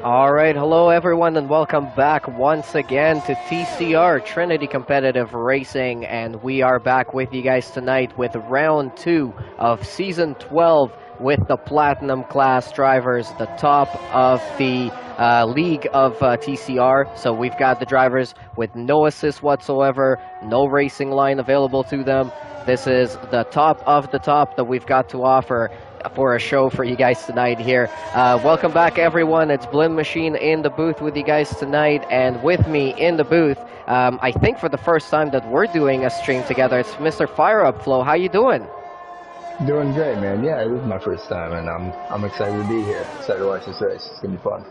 All right, hello everyone, and welcome back once again to TCR, Trinity Competitive Racing, and we are back with you guys tonight with round 2 of Season 12 with the Platinum Class drivers, the top of the league of TCR. So we've got the drivers with no assist whatsoever, no racing line available to them. This is the top of the top that we've got to offer for a show for you guys tonight here. Welcome back, everyone. It's Blin Machine in the booth with you guys tonight, and with me in the booth, I think for the first time that we're doing a stream together, it's Mr. Fire Up Flow. How you doing? Doing great, man. Yeah, it is my first time, and I'm excited to be here. Excited to watch this race. It's gonna be fun.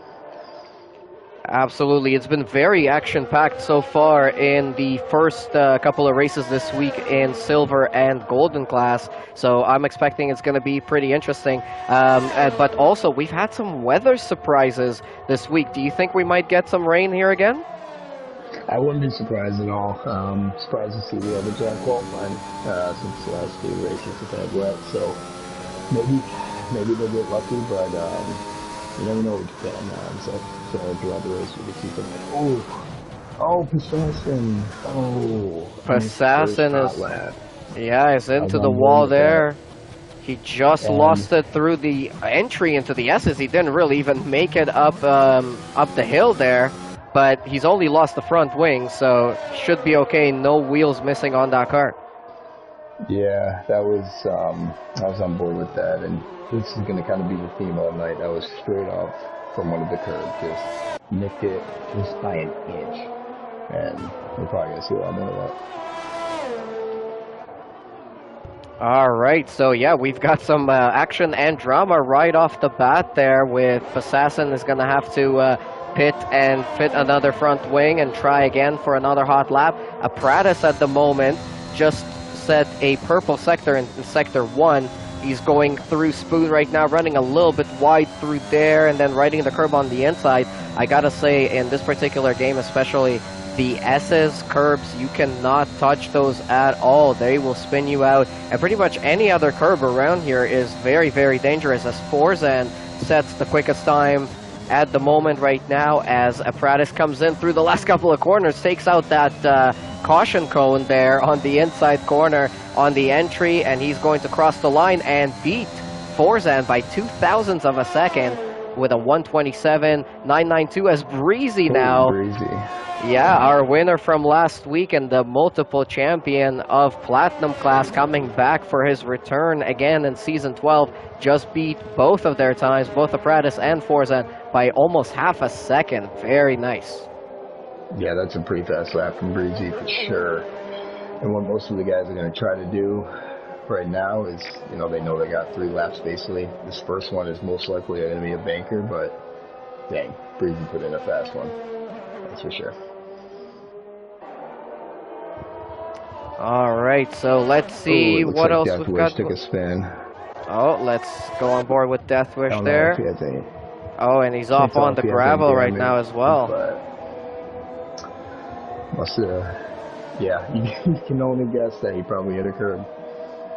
Absolutely. It's been very action-packed so far in the first couple of races this week in Silver and Golden class, so I'm expecting it's going to be pretty interesting. But also, we've had some weather surprises this week. Do you think we might get some rain here again? I wouldn't be surprised at all. Surprised to see the other track qualifying since the last few races have had wet, so maybe they'll get lucky, but you never know what you can. So throughout the race, we can see something. Oh, Passassin. Oh, Passassin is into the wall there. He just lost it through the entry into the S's. He didn't really even make it up the hill there, but he's only lost the front wing, so should be okay. No wheels missing on that car. Yeah, I was on board with that, and this is going to kind of be the theme all night. I was straight off from one of the curves, just nicked it just by an inch, and we're probably going to see a lot more of that. All right, so yeah, we've got some action and drama right off the bat there with Assassin is going to have to pit and fit another front wing and try again for another hot lap. Apparatus at the moment just set a purple sector in Sector 1. He's going through Spoon right now, running a little bit wide through there and then riding the curb on the inside. I gotta say, in this particular game especially, the S's curbs, you cannot touch those at all. They will spin you out. And pretty much any other curb around here is very, very dangerous, as Forzan sets the quickest time at the moment right now as Apparatus comes in through the last couple of corners, takes out that caution cone there on the inside corner on the entry, and he's going to cross the line and beat Forzan by 0.02 of a second with a 1:27.992 as Breezy now. Breezy. Yeah, our winner from last week and the multiple champion of Platinum class coming back for his return again in Season 12, just beat both of their times, both Apparatus and Forzan, by almost half a second. Very nice. Yeah, that's a pretty fast lap from Breezy for sure. And what most of the guys are going to try to do right now is, they know they got 3 laps basically. This first one is most likely going to be a banker, but dang, Breezy put in a fast one. That's for sure. All right, so let's see what else Death we've Wish got. Took a spin. Oh, let's go on board with Death Wish there. Oh, and he's off on the gravel right now as well. Yeah, you can only guess that he probably hit a curb.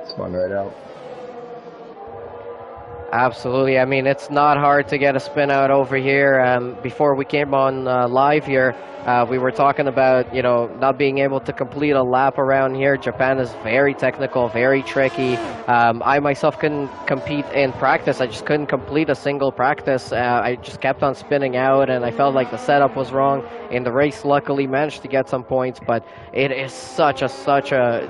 Spun right out. Absolutely. I mean, it's not hard to get a spin out over here. Before we came on live here, we were talking about, not being able to complete a lap around here. Japan is very technical, very tricky. I myself couldn't compete in practice. I just couldn't complete a single practice. I just kept on spinning out, and I felt like the setup was wrong. In the race, luckily managed to get some points, but it is such a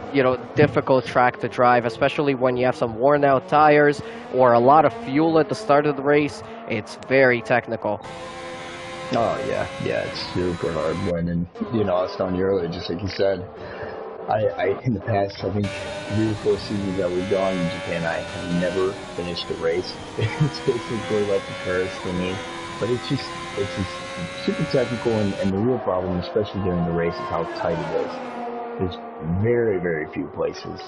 difficult track to drive, especially when you have some worn out tires or a lot of fuel at the start of the race. It's very technical. Oh yeah, it's super hard when, and I was telling you earlier, just like you said, I in the past, I think 3 or 4 seasons that we've gone in Japan, I have never finished a race. It's basically like a curse for me, but it's just super technical, and the real problem, especially during the race, is how tight it is. There's very, very few places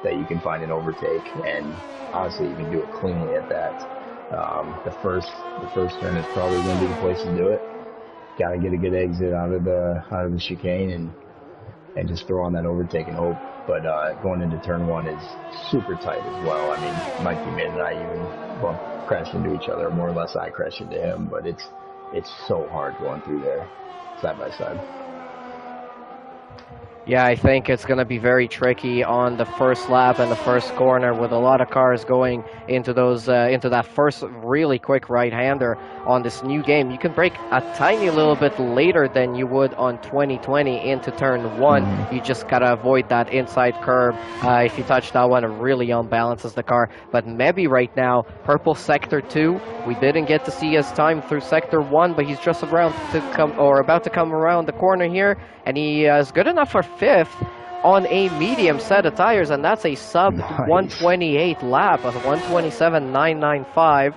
that you can find an overtake, and honestly, you can do it cleanly at that. The first turn is probably going to be the place to do it. Got to get a good exit out of the chicane and just throw on that overtake and hope. But going into turn 1 is super tight as well. I mean, my teammate and I even crashed into each other. More or less, I crashed into him, but it's it's so hard going through there, side by side. Yeah, I think it's going to be very tricky on the first lap and the first corner with a lot of cars going into those into that first really quick right-hander on this new game. You can brake a tiny little bit later than you would on 2020 into turn 1. You just got to avoid that inside curb. If you touch that one, it really unbalances the car. But maybe right now, purple sector 2, we didn't get to see his time through sector 1, but he's just about to come around the corner here, and he is good enough for 5th on a medium set of tires, and that's a sub 128 lap, a 127.995.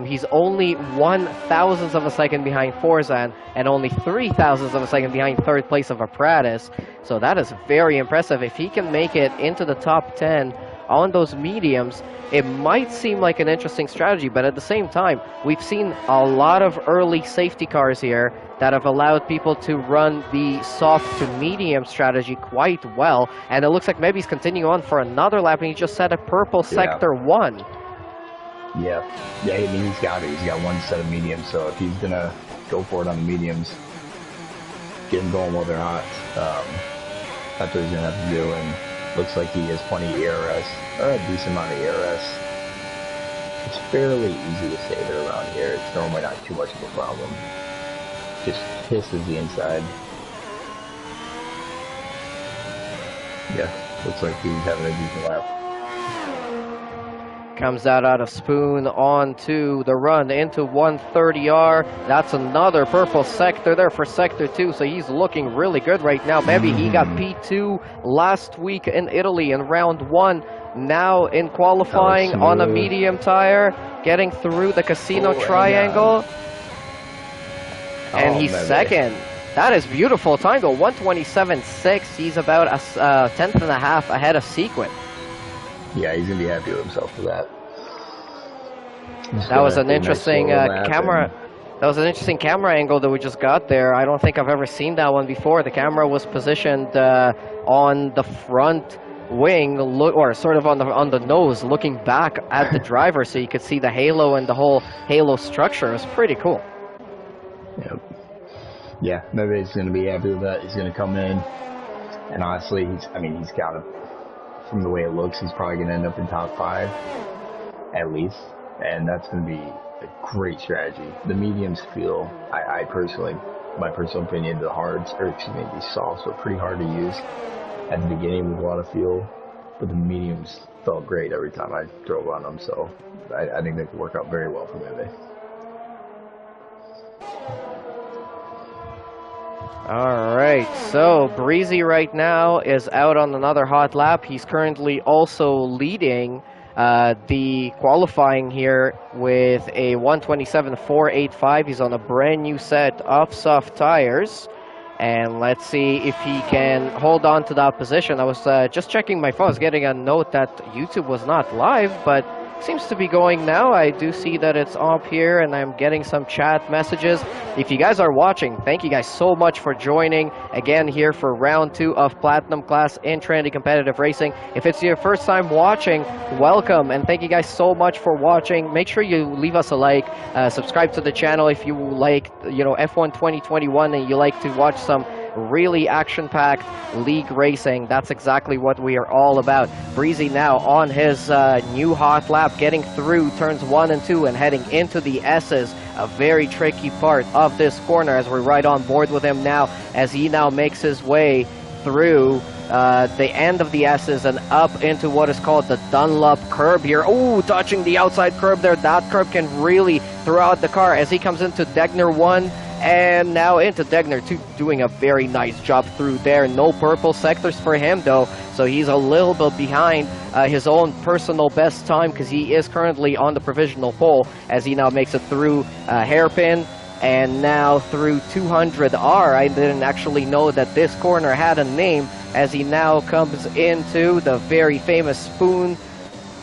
He's only 1/1000th of a second behind Forzan and only 3/1000th of a second behind third place of Apprentice. So that is very impressive. If he can make it into the top 10 on those mediums, it might seem like an interesting strategy, but at the same time, we've seen a lot of early safety cars here that have allowed people to run the soft to medium strategy quite well, and it looks like maybe he's continuing on for another lap, and he just set a purple sector 1. Yeah, I mean, he's got it. He's got one set of mediums, so if he's going to go for it on the mediums, get them going while they're hot, that's what he's going to have to do, and looks like he has plenty of ERS, or a decent amount of ERS. It's fairly easy to stay there around here. It's normally not too much of a problem. Just pisses the inside. Yeah, looks like he's having a decent lap. Comes out of Spoon onto the run into 130R. That's another purple sector there for sector 2, so he's looking really good right now. Maybe he got P2 last week in Italy in round 1. Now in qualifying on a medium tire, getting through the casino triangle. And he's second. That is beautiful time though, 127.6. He's about a 10th and a half ahead of Sequin. Yeah, he's gonna be happy with himself for that. That was an interesting camera. That was an interesting camera angle that we just got there. I don't think I've ever seen that one before. The camera was positioned on the front wing, or sort of on the nose, looking back at the driver, so you could see the halo and the whole halo structure. It was pretty cool. Yep. Yeah, maybe he's gonna be happy with that. He's gonna come in, and honestly, he's got to. From the way it looks, he's probably going to end up in top 5, at least, and that's going to be a great strategy. The mediums feel, I personally, my personal opinion, the softs were pretty hard to use at the beginning with a lot of feel, but the mediums felt great every time I drove on them, so I think they could work out very well for me. Alright, so Breezy right now is out on another hot lap. He's currently also leading the qualifying here with a 127.485. He's on a brand new set of soft tires. And let's see if he can hold on to that position. I was just checking my phone. I was getting a note that YouTube was not live, but seems to be going now. I do see that it's up here, and I'm getting some chat messages. If you guys are watching, thank you guys so much for joining again here for round 2 of Platinum Class in Trinity Competitive Racing. If it's your first time watching, welcome, and thank you guys so much for watching. Make sure you leave us a like, subscribe to the channel if you like, F1 2021 and you like to watch some really action-packed league racing. That's exactly what we are all about. Breezy now on his new hot lap, getting through turns 1 and 2 and heading into the S's, a very tricky part of this corner, as we're right on board with him now, as he now makes his way through the end of the S's and up into what is called the Dunlop curb here. Oh, touching the outside curb there. That curb can really throw out the car as he comes into Degner 1 and now into Degner 2, doing a very nice job through there. No purple sectors for him though, so he's a little bit behind his own personal best time, because he is currently on the provisional pole as he now makes it through Hairpin and now through 200R. I didn't actually know that this corner had a name, as he now comes into the very famous Spoon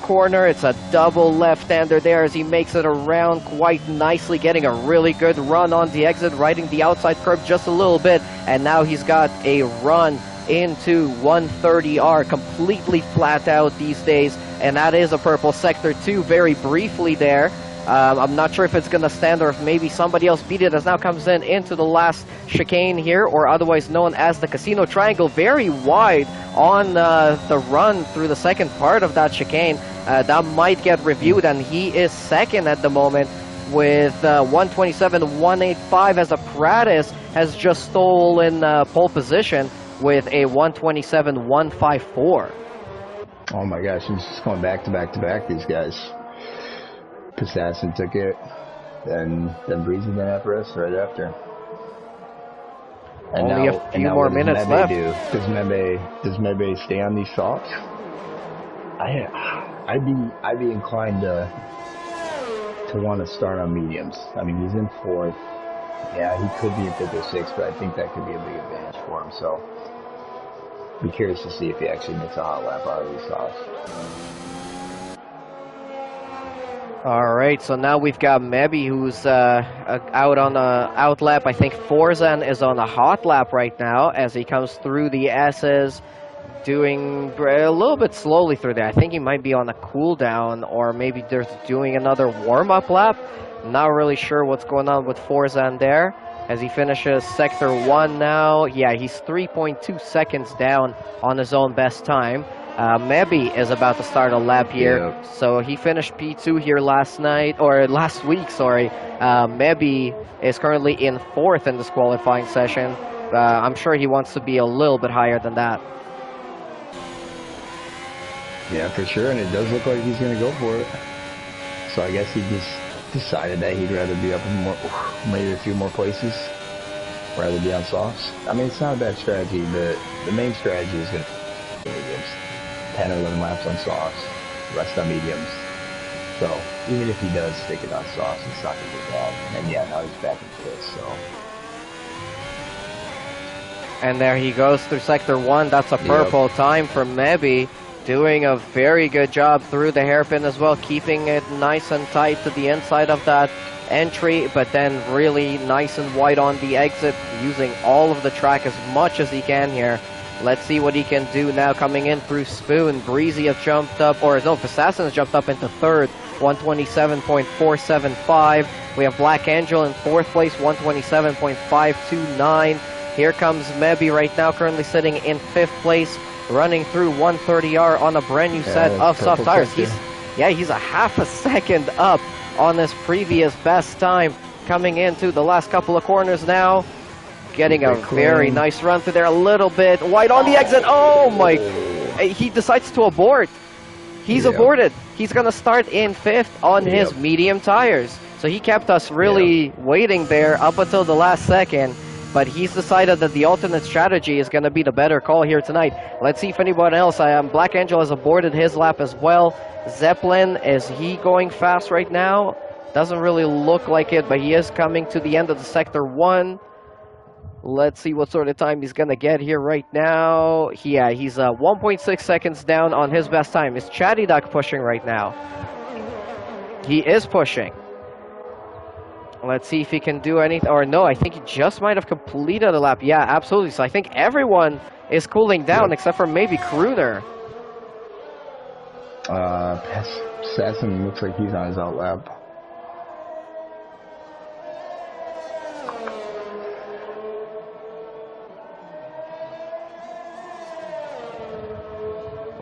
corner. It's a double left-hander there as he makes it around quite nicely, getting a really good run on the exit, riding the outside curb just a little bit, and now he's got a run into 130R, completely flat out these days, and that is a purple sector 2 very briefly there. I'm not sure if it's going to stand or if maybe somebody else beat it, as now comes in into the last chicane here, or otherwise known as the Casino Triangle. Very wide on the run through the second part of that chicane. That might get reviewed, and he is second at the moment with 127.185, as Apparatus has just stolen pole position with a 127.154. Oh my gosh, he's just going back to back to back, these guys. Assassin took it, then Breezy, then Apparatus right after. And only now, a few more minutes left. Does Mebe stay on these softs? I'd be inclined to want to start on mediums. I mean, he's in fourth. Yeah, he could be in fifth or sixth, but I think that could be a big advantage for him. So, be curious to see if he actually makes a hot lap out of these softs. All right, so now we've got Mebby, who's out on a out lap. I think Forzan is on a hot lap right now as he comes through the S's, doing a little bit slowly through there. I think he might be on a cool down, or maybe they're doing another warm-up lap. Not really sure what's going on with Forzan there as he finishes sector 1 now. Yeah, he's 3.2 seconds down on his own best time. Mebby is about to start a lap here. Yep. So he finished P2 here last week, sorry. Mebby is currently in fourth in this qualifying session. I'm sure he wants to be a little bit higher than that. Yeah, for sure, and it does look like he's going to go for it. So I guess he just decided that he'd rather be up in maybe a few more places, rather be on softs. I mean, it's not a bad strategy, but the main strategy is going to be mediums. 10 or 11 laps on softs, rest on mediums. So even if he does stick it on softs, it's not going to be bad. And yeah, now he's back in fifth, so. And there he goes through sector 1. That's a purple time for Mebby, doing a very good job through the hairpin as well, keeping it nice and tight to the inside of that entry, but then really nice and wide on the exit, using all of the track as much as he can here. Let's see what he can do now coming in through Spoon. Breezy has jumped up, or no, Assassin has jumped up into third, 127.475. We have Black Angel in fourth place, 127.529. Here comes Mebby right now, currently sitting in fifth place, running through 130R on a brand new set of soft tires. He's a half a second up on his previous best time, coming into the last couple of corners now. Getting a very nice run through there, a little bit wide on the exit. Oh my, he decides to abort. He's aborted. He's going to start in fifth on his medium tires. So he kept us really waiting there up until the last second. But he's decided that the alternate strategy is going to be the better call here tonight. Let's see if anyone else. Black Angel has aborted his lap as well. Zeppelin, is he going fast right now? Doesn't really look like it, but he is coming to the end of the sector 1. Let's see what sort of time he's going to get here right now. Yeah, he's 1.6 seconds down on his best time. Is Chatty Duck pushing right now? He is pushing. Let's see if he can do anything. Or no, I think he just might have completed a lap. Yeah, absolutely. So I think everyone is cooling down except for maybe Crooner. Assassin looks like he's on his out lap.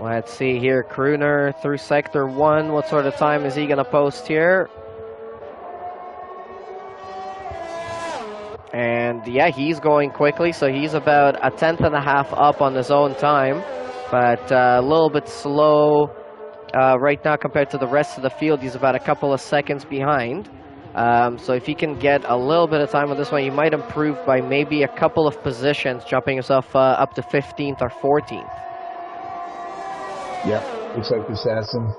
Let's see here, Crooner through sector 1. What sort of time is he going to post here? And yeah, he's going quickly, so he's about a 10th and a half up on his own time, but a little bit slow right now compared to the rest of the field. He's about a couple of seconds behind. So if he can get a little bit of time on this one, he might improve by maybe a couple of positions, jumping himself up to 15th or 14th. Yep, looks like the Assassin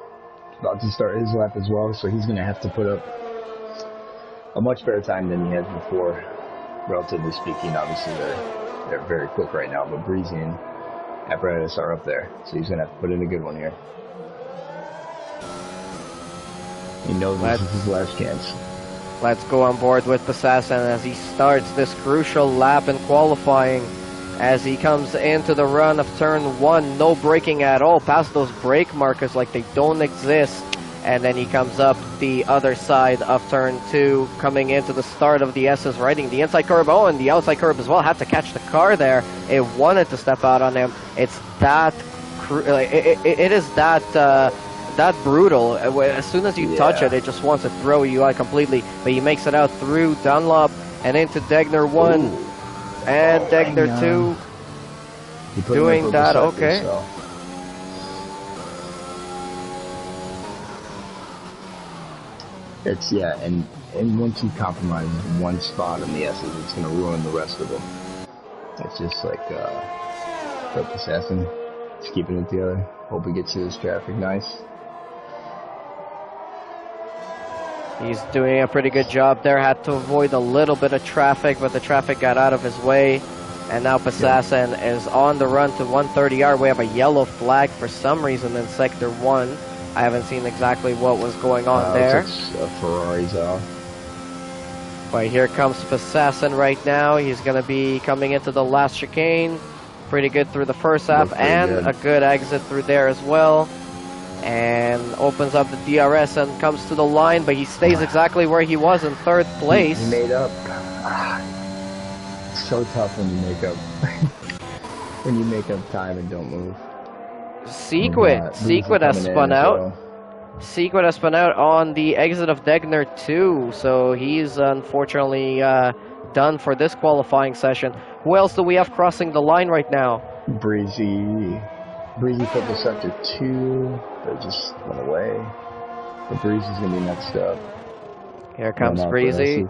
about to start his lap as well, so he's going to have to put up a much better time than he has before, relatively speaking. Obviously, they're very quick right now, but Breezy and Apparatus are up there, so he's going to have to put in a good one here. He knows this is his last chance. Let's go on board with Assassin as he starts this crucial lap in qualifying. As he comes into the run of turn 1, no braking at all, past those brake markers like they don't exist. and then he comes up the other side of turn 2, coming into the start of the S's, riding the inside curb. Oh, and the outside curb as well. Had to catch the car there. It wanted to step out on him. It's that, it is that that brutal. As soon as you touch it, it just wants to throw you out completely. But he makes it out through Dunlop and into Degner 1 and Degner 2. Doing that, okay. So. It's, yeah, and once you compromise one spot on the S's, it's going to ruin the rest of them. It's just like, Dope Assassin, just keeping it together. Hope he gets to his traffic nice. He's doing a pretty good job there. Had to avoid a little bit of traffic, but the traffic got out of his way. And now Passassin is on the run to 130R. We have a yellow flag for some reason in Sector 1. I haven't seen exactly what was going on there. It's Ferrari's off. But here comes Passassin right now. He's going to be coming into the last chicane. Pretty good through the first half, and a good exit through there as well. And opens up the DRS and comes to the line, but he stays exactly where he was in third place. He made up. It's so tough when you make up. When you make up time and don't move. Sequit has spun out. Sequit has spun out on the exit of Degner 2, so he's unfortunately done for this qualifying session. Who else do we have crossing the line right now? Breezy took the Sector 2, but just went away. But Breezy's going to be next up. Here comes Breezy.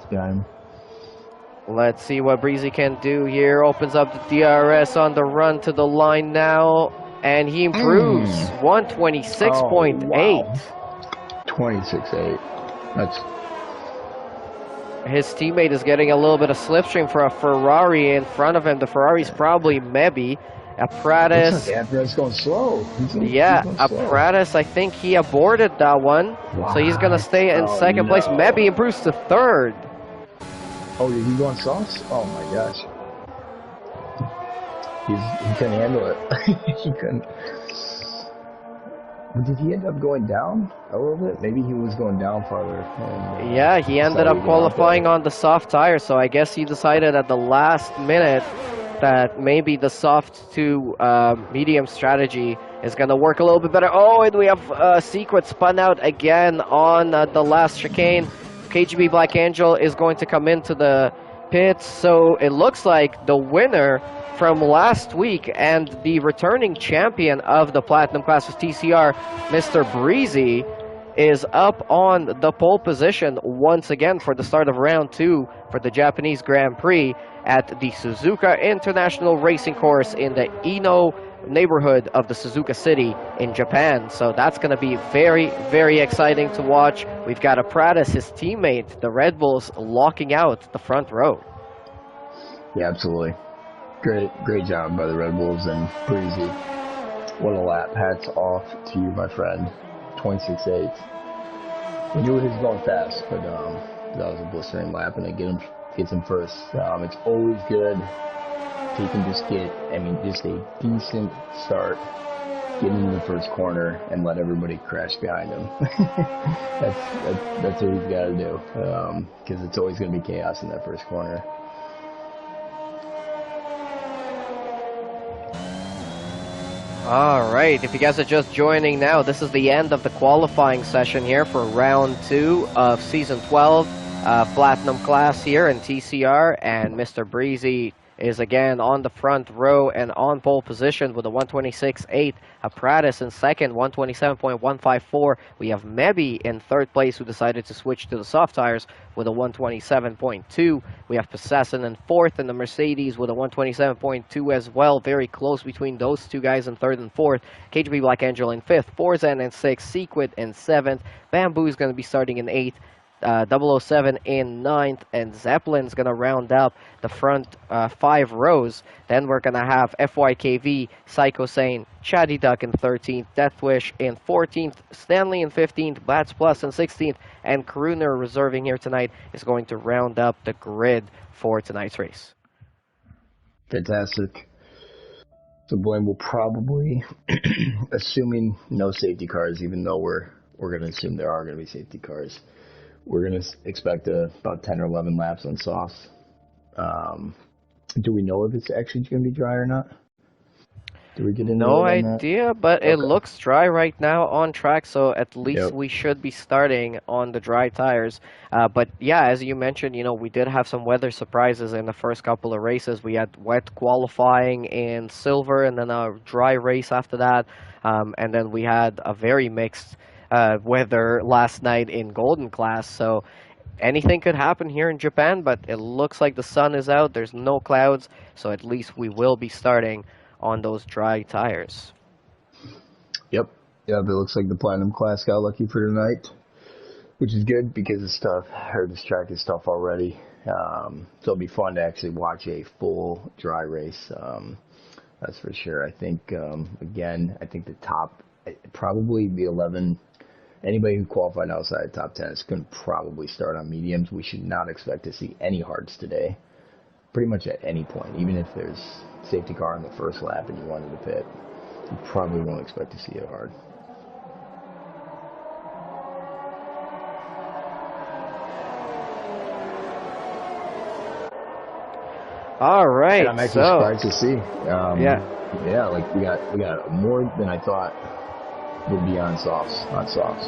Let's see what Breezy can do here. Opens up the DRS on the run to the line now. And he improves 126.8. Wow. 26.8. That's. His teammate is getting a little bit of slipstream for a Ferrari in front of him. The Ferrari's probably maybe. Apparatus. Apparatus going slow. Apparatus, I think he aborted that one. Wow. So he's going to stay in second place. Maybe improves to third. Oh, did he go on softs? Oh my gosh. He couldn't handle it. He couldn't. Did he end up going down a little bit? Maybe he was going down farther. Yeah, he ended up qualifying on the soft tire, so I guess he decided at the last minute that maybe the soft to medium strategy is going to work a little bit better. Oh, and we have Secret spun out again on the last chicane. KGB Black Angel is going to come into the pits, so it looks like the winner from last week and the returning champion of the Platinum class of TCR, Mr. Breezy, is up on the pole position once again for the start of round 2 for the Japanese Grand Prix at the Suzuka International Racing Course in the Ino neighborhood of the Suzuka City in Japan. So that's going to be very, very exciting to watch. We've got Apparatus, his teammate, the Red Bulls, locking out the front row. Yeah, absolutely. Great job by the Red Bulls and Breezy. What a lap. Hats off to you, my friend. 26.8. We knew he was going fast, but that was a blistering lap, and it gets him first. It's always good if he can just get, just a decent start, get into the first corner, and let everybody crash behind him. That's what he's got to do, because it's always going to be chaos in that first corner. Alright, if you guys are just joining now, this is the end of the qualifying session here for round 2 of Season 12, Platinum class here in TCR, and Mr. Breezy is again on the front row and on pole position with a 126.8. Apparatus in second, 127.154. We have Mebi in third place, who decided to switch to the soft tires with a 127.2. We have Passassin in fourth, and the Mercedes with a 127.2 as well. Very close between those two guys in third and fourth. KGB Black Angel in fifth, Forzan in sixth, Sequid in seventh. Bamboo is going to be starting in eighth. 007 in ninth, and Zeppelin's going to round up the front 5 rows. Then we're going to have FYKV, Psycho Sane, Chatty Duck in 13th, Deathwish in 14th, Stanley in 15th, Bats Plus in 16th, and Crooner reserving here tonight is going to round up the grid for tonight's race. Fantastic. So Blaine will probably, assuming no safety cars, even though we're we're going to assume there are going to be safety cars. We're going to expect about 10 or 11 laps on softs. Do we know if it's actually going to be dry or not? Do we get into No it on that? idea, but it Okay. looks dry right now on track, so at least Yep. we should be starting on the dry tires. But yeah, as you mentioned, we did have some weather surprises in the first couple of races. We had wet qualifying in silver and then a dry race after that. And then we had a very mixed weather last night in golden class. So anything could happen here in Japan, but it looks like the sun is out. There's no clouds, so at least we will be starting on those dry tires. Yep. Yep. It looks like the platinum class got lucky for tonight, which is good because it's tough. I heard this track is tough already. So it'll be fun to actually watch a full dry race. That's for sure. I think, again, I think the top, probably the 11, anybody who qualified outside the top 10 is going to probably start on mediums. We should not expect to see any hards today, pretty much at any point. Even if there's safety car on the first lap and you wanted to pit, you probably won't expect to see it hard. All right, And I'm actually so surprised to see. yeah, Yeah, like we got more than I thought would be on softs. On softs.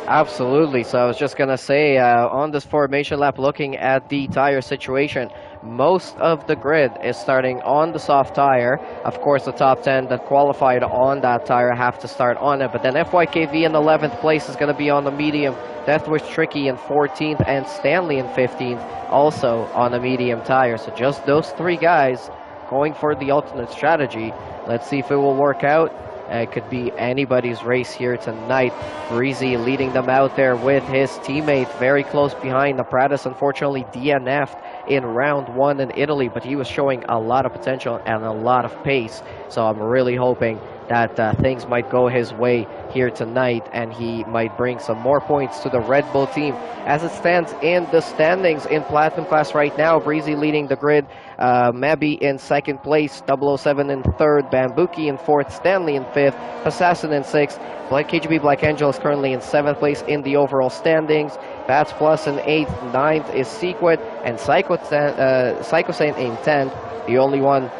absolutely. So I was just gonna say, on this formation lap, looking at the tire situation, most of the grid is starting on the soft tire. Of course, the top 10 that qualified on that tire have to start on it. But then FYKV in 11th place is going to be on the medium. Deathwish Tricky in 14th and Stanley in 15th, also on a medium tire. So just those three guys going for the alternate strategy. Let's see if it will work out. It could be anybody's race here tonight. Breezy leading them out there with his teammate very close behind. Napratis unfortunately DNF'd in round 1 in Italy, but he was showing a lot of potential and a lot of pace. So I'm really hoping that things might go his way here tonight and he might bring some more points to the Red Bull team. As it stands in the standings in Platinum class right now, Breezy leading the grid, Mebi in 2nd place, 007 in 3rd, Bambuki in 4th, Stanley in 5th, Assassin in 6th, KGB Black Angel is currently in 7th place in the overall standings, Bats Plus in 8th, 9th is Sequid, and Psychosane in 10th, the only one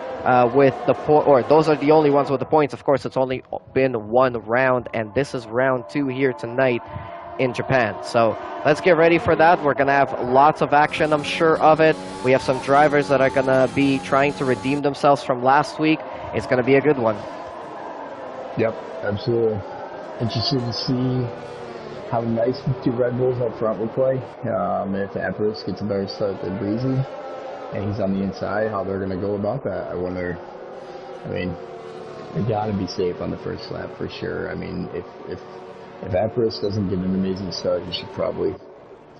with the those are the only ones with the points. Of course, it's only been one round, and this is round 2 here tonight in Japan. So let's get ready for that. We're gonna have lots of action, I'm sure of it. We have some drivers that are gonna be trying to redeem themselves from last week. It's gonna be a good one. Yep, absolutely. Interested to see how nice the two Red Bulls up front will play. If Apris gets a better start than Breezy, and he's on the inside, how they're going to go about that. I wonder, I mean, they got to be safe on the first lap for sure. I mean, if Apris doesn't get an amazing start, he should probably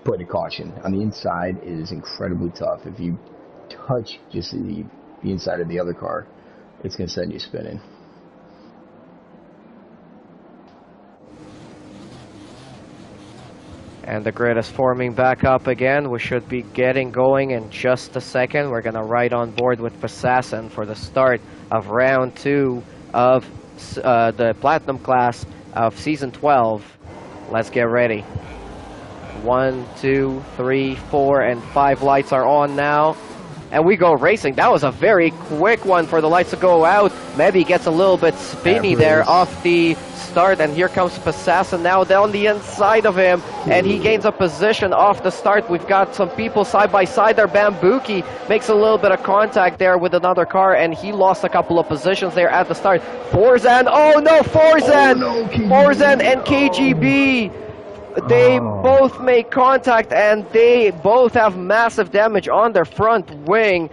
put a caution. On the inside, it is incredibly tough. If you touch just the inside of the other car, it's going to send you spinning. And the grid is forming back up again. We should be getting going in just a second. We're going to ride on board with Assassin for the start of round 2 of the Platinum class of Season 12. Let's get ready. 1, 2, 3, 4, and 5 lights are on now. And we go racing. That was a very quick one for the lights to go out. Maybe gets a little bit spinny there off the start, and here comes Assassin now down the inside of him, and he gains a position off the start. We've got some people side by side there. Bambuki makes a little bit of contact there with another car, and he lost a couple of positions there at the start. Forzan, oh no, Forzan! Oh, no, Forzan and KGB! They both make contact, and they both have massive damage on their front wing.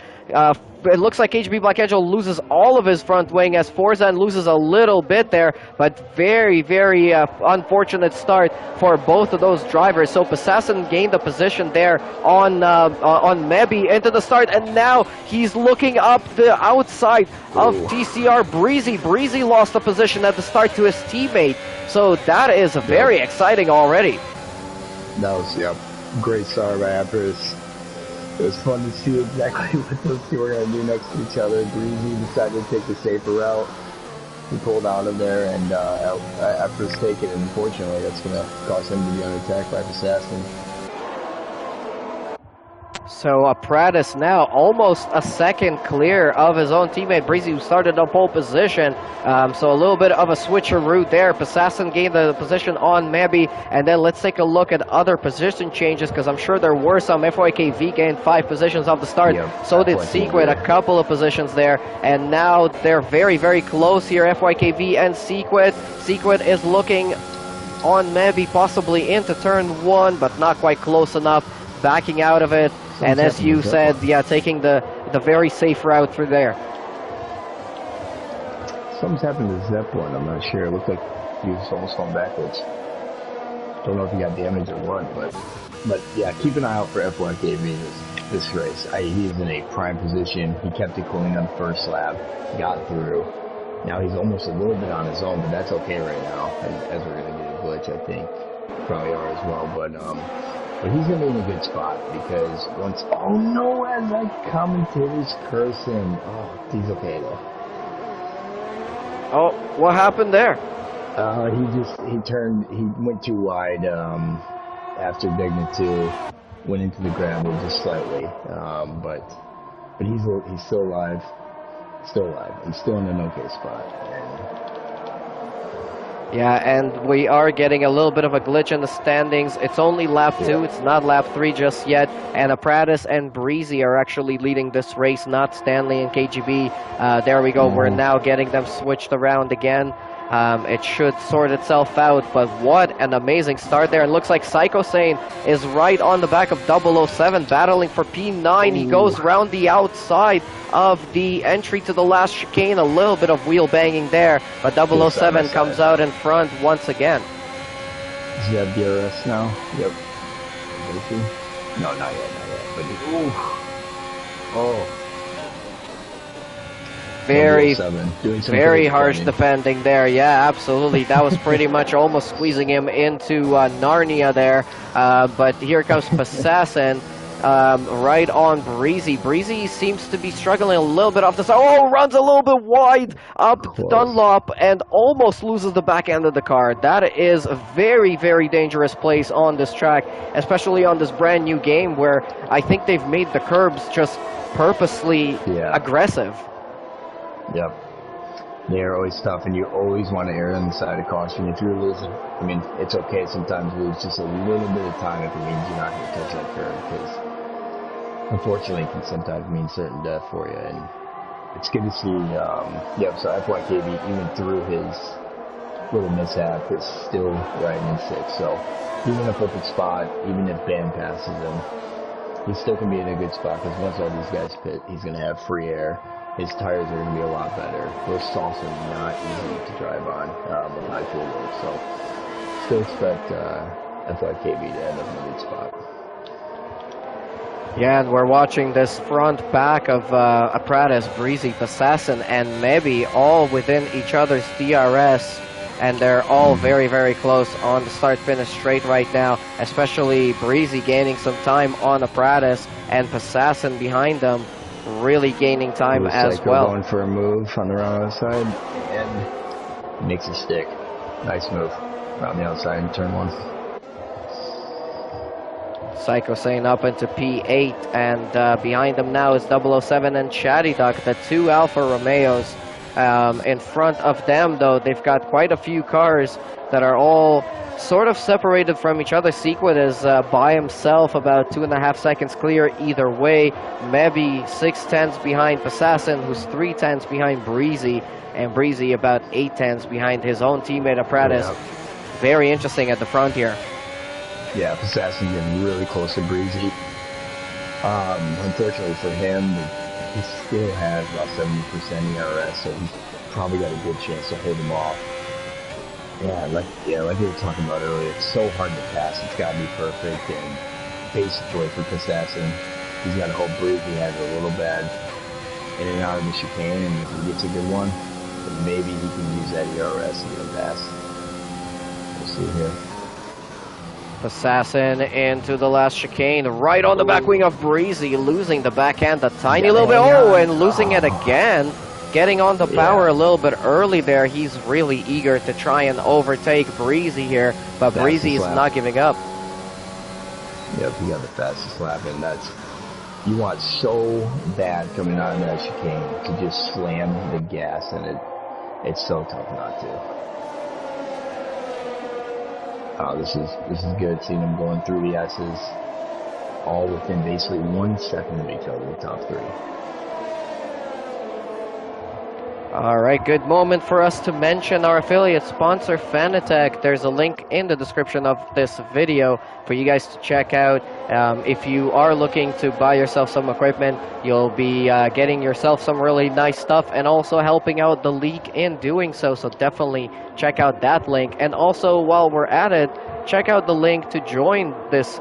It looks like HB Black Angel loses all of his front wing as Forzan loses a little bit there, but very, very unfortunate start for both of those drivers. So Assassin gained a position there on Mebi into the start, and now he's looking up the outside of TCR Breezy. Breezy lost a position at the start to his teammate, so that is very exciting already. That was, great start by Apris. It was fun to see exactly what those two were going to do next to each other. Breezy decided to take the safer route. He pulled out of there, and after his take it, unfortunately, that's going to cause him to be under attack by Assassin. So Pratis now almost a second clear of his own teammate Breezy, who started on pole position. So a little bit of a switcheroo there. Assassin gained the position on Mebby, and then let's take a look at other position changes, because I'm sure there were some. FYKV gained 5 positions off the start. Yep, so did Secret, a couple of positions there, and now they're very, very close here. FYKV and Secret. Secret is looking on Mebby, possibly into turn 1, but not quite close enough, backing out of it. And as you said, yeah, taking the very safe route through there. Something's happened to Zeppelin, I'm not sure. It looked like he was almost going backwards. Don't know if he got damaged or what, but yeah, keep an eye out for FYKV this race. He's in a prime position. He kept it clean on the first lap, got through. Now he's almost a little bit on his own, but that's okay right now, as we're going to get a glitch, I think. Probably are as well, but he's going to be in a good spot, because once... Oh no, as I commentator's cursing. Oh, he's okay though. Oh, what happened there? He went too wide after Digna 2, went into the gravel just slightly, but he's still alive. Still alive. He's still in an okay spot. Yeah, and we are getting a little bit of a glitch in the standings. It's only lap 2, it's not lap 3 just yet. And Pratis and Breezy are actually leading this race, not Stanley and KGB. There we go, we're now getting them switched around again. It should sort itself out, but what an amazing start there. It looks like Psycho Sane is right on the back of 007, battling for P9. He goes round the outside of the entry to the last chicane. A little bit of wheel banging there, but 007 comes out in front once again. Does he have DRS now? Yep. No, not yet. But very harsh defending. defending there. Yeah, absolutely. That was pretty much almost squeezing him into Narnia there. But here comes Assassin. Right on Breezy. Breezy seems to be struggling a little bit off the side. Oh, runs a little bit wide up Dunlop and almost loses the back end of the car. That is a very, very dangerous place on this track, especially on this brand new game where I think they've made the curbs just purposely aggressive. Yep. They're always tough, and you always want to err on the side of caution. If you're losing, I mean, it's okay sometimes to lose just a little bit of time if it means you're not going to touch that curve, because unfortunately it can sometimes mean certain death for you. And it's good to see, so FYKV, even through his little mishap, is still riding in 6. So he's in a perfect spot. Even if Bam passes him, he still can be in a good spot, because once all these guys pit, he's going to have free air. His tires are going to be a lot better. Those softs are not easy to drive on with high fuel load. So still expect FYKV to end up in a good spot. Yeah, and we're watching this front back of Pratis, Breezy, Assassin, and Mebby all within each other's DRS. And they're all very, very close on the start-finish straight right now, especially Breezy gaining some time on Pratis, and Assassin behind them really gaining time as well. Going for a move on the round outside and makes it stick. Nice move around the outside in turn 1. Psycho Sane up into P8, and behind them now is 007 and Chatty Duck, the 2 Alfa Romeos. In front of them, though, they've got quite a few cars that are all sort of separated from each other. Sequid is by himself, about 2.5 seconds clear either way. Maybe 6/10 behind Assassin, who's 3/10 behind Breezy, and Breezy about 8/10 behind his own teammate Pratis. Yeah. Very interesting at the front here. Yeah, Assassin getting really close to Breezy. Unfortunately for him, he still has about 70% ERS, so he's probably got a good chance to hold him off. Like we were talking about earlier, it's so hard to pass. It's got to be perfect, and basically for Assassin, he's got to hope Breezy has a little bad in and out of the chicane, and if he gets a good one, then maybe he can use that ERS to get him past. We'll see here. Assassin into the last chicane, right on the back wing of Breezy, losing the backhand a tiny little bit. Oh, and losing it again. getting on the power a little bit early there. He's really eager to try and overtake Breezy here, but Breezy is not giving up. Yep, he got the fastest lap, and that's, you want so bad coming out of that chicane to just slam the gas, and it's so tough not to. Oh, this is good, seeing them going through the S's all within basically 1 second of each other, the top three. All right, good moment for us to mention our affiliate sponsor, Fanatec. There's a link in the description of this video for you guys to check out. If you are looking to buy yourself some equipment, you'll be getting yourself some really nice stuff and also helping out the league in doing so. So definitely check out that link. And also, while we're at it, check out the link to join this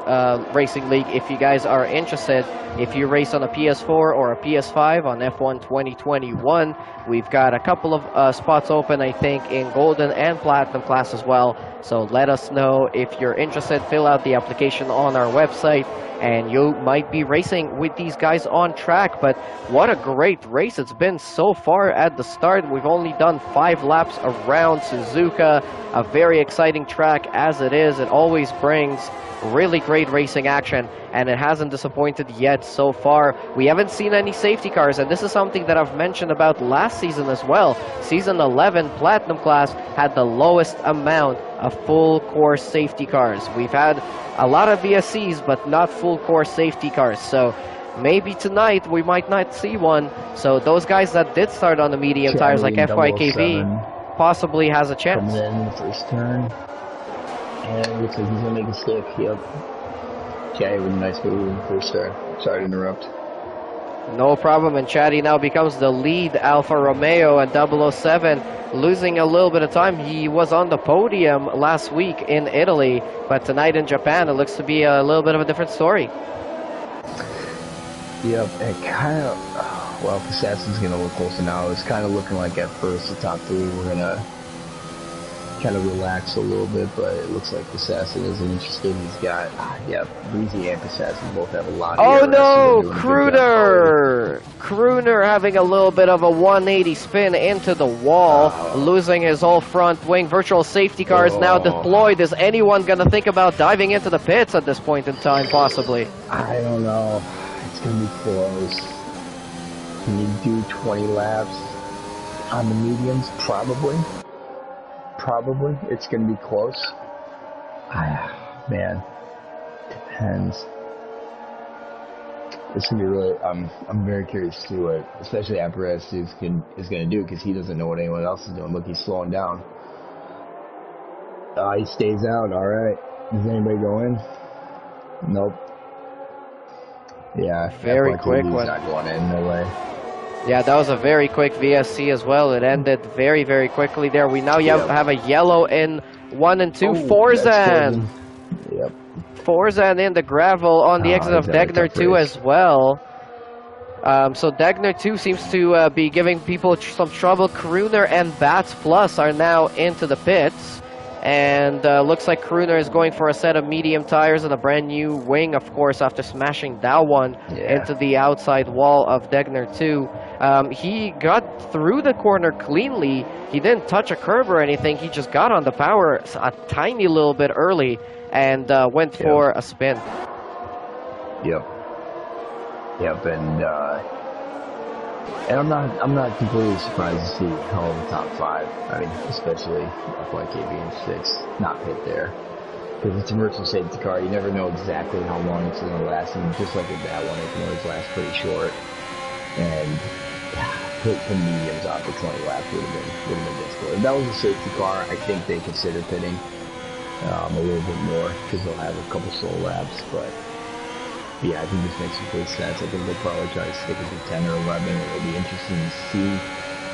racing league if you guys are interested. If you race on a PS4 or a PS5 on F1 2021, we've got a couple of spots open, I think, in Golden and Platinum class as well. So let us know if you're interested. Fill out the application on our website, and you might be racing with these guys on track. But what a great race it's been so far at the start. We've only done 5 laps around Suzuka, a very exciting track as it is. It always brings really great racing action, and it hasn't disappointed yet so far. We haven't seen any safety cars, and this is something that I've mentioned about last season as well. Season 11 Platinum class had the lowest amount of full course safety cars. We've had a lot of VSCs, but not full course safety cars, so maybe tonight we might not see one. So those guys that did start on the medium tires like FYKV possibly has a chance. Coming in the first turn. And it looks like he's going to make a stick. Yep. Chatty with a nice move in the first start. Sorry to interrupt. No problem. And Chatty now becomes the lead Alfa Romeo and 007, losing a little bit of time. He was on the podium last week in Italy, but tonight in Japan it looks to be a little bit of a different story. Yep. And kind of, well, Assassin's going to look closer now. It's kind of looking like at first the top three we're going to kind of relax a little bit, but it looks like Assassin isn't interested. He's got, Breezy and Assassin both have a lot of Oh no, Crooner having a little bit of a 180 spin into the wall, losing his whole front wing. Virtual safety car is now deployed. Is anyone going to think about diving into the pits at this point in time, possibly? I don't know. It's going to be close. Can you do 20 laps on the mediums? Probably. It's going to be close. Man, depends. It's going to be really, I'm very curious to see what, especially Apparatus is going to do, because he doesn't know what anyone else is doing. Look, he's slowing down. He stays out, alright. Does anybody go in? Nope. Yeah, very quick one. Not going in, no way. Yeah, that was a very quick VSC as well. It ended very, very quickly there. We now have a yellow in 1 and 2. Forzan. Yep. Forzan in the gravel on the exit of Degner 2 as well. So Degner 2 seems to be giving people some trouble. Crooner and Bats Plus are now into the pits. And looks like Crooner is going for a set of medium tires and a brand new wing, of course, after smashing that one into the outside wall of Degner 2. He got through the corner cleanly. He didn't touch a curb or anything. He just got on the power a tiny little bit early and went for a spin. Yep, and I'm not completely surprised to see all the top 5. I mean, especially FYKB and 6 not hit there, because it's a merchant safety car. You never know exactly how long it's going to last, and just like with that one, it can always last pretty short. And put some mediums out for 20 laps would have been difficult. If that was a safety car, I think they consider pitting a little bit more, because they'll have a couple slow laps, but. Yeah, I think this makes complete sense. I think they'll probably try to stick it to 10 or 11. It'll be interesting to see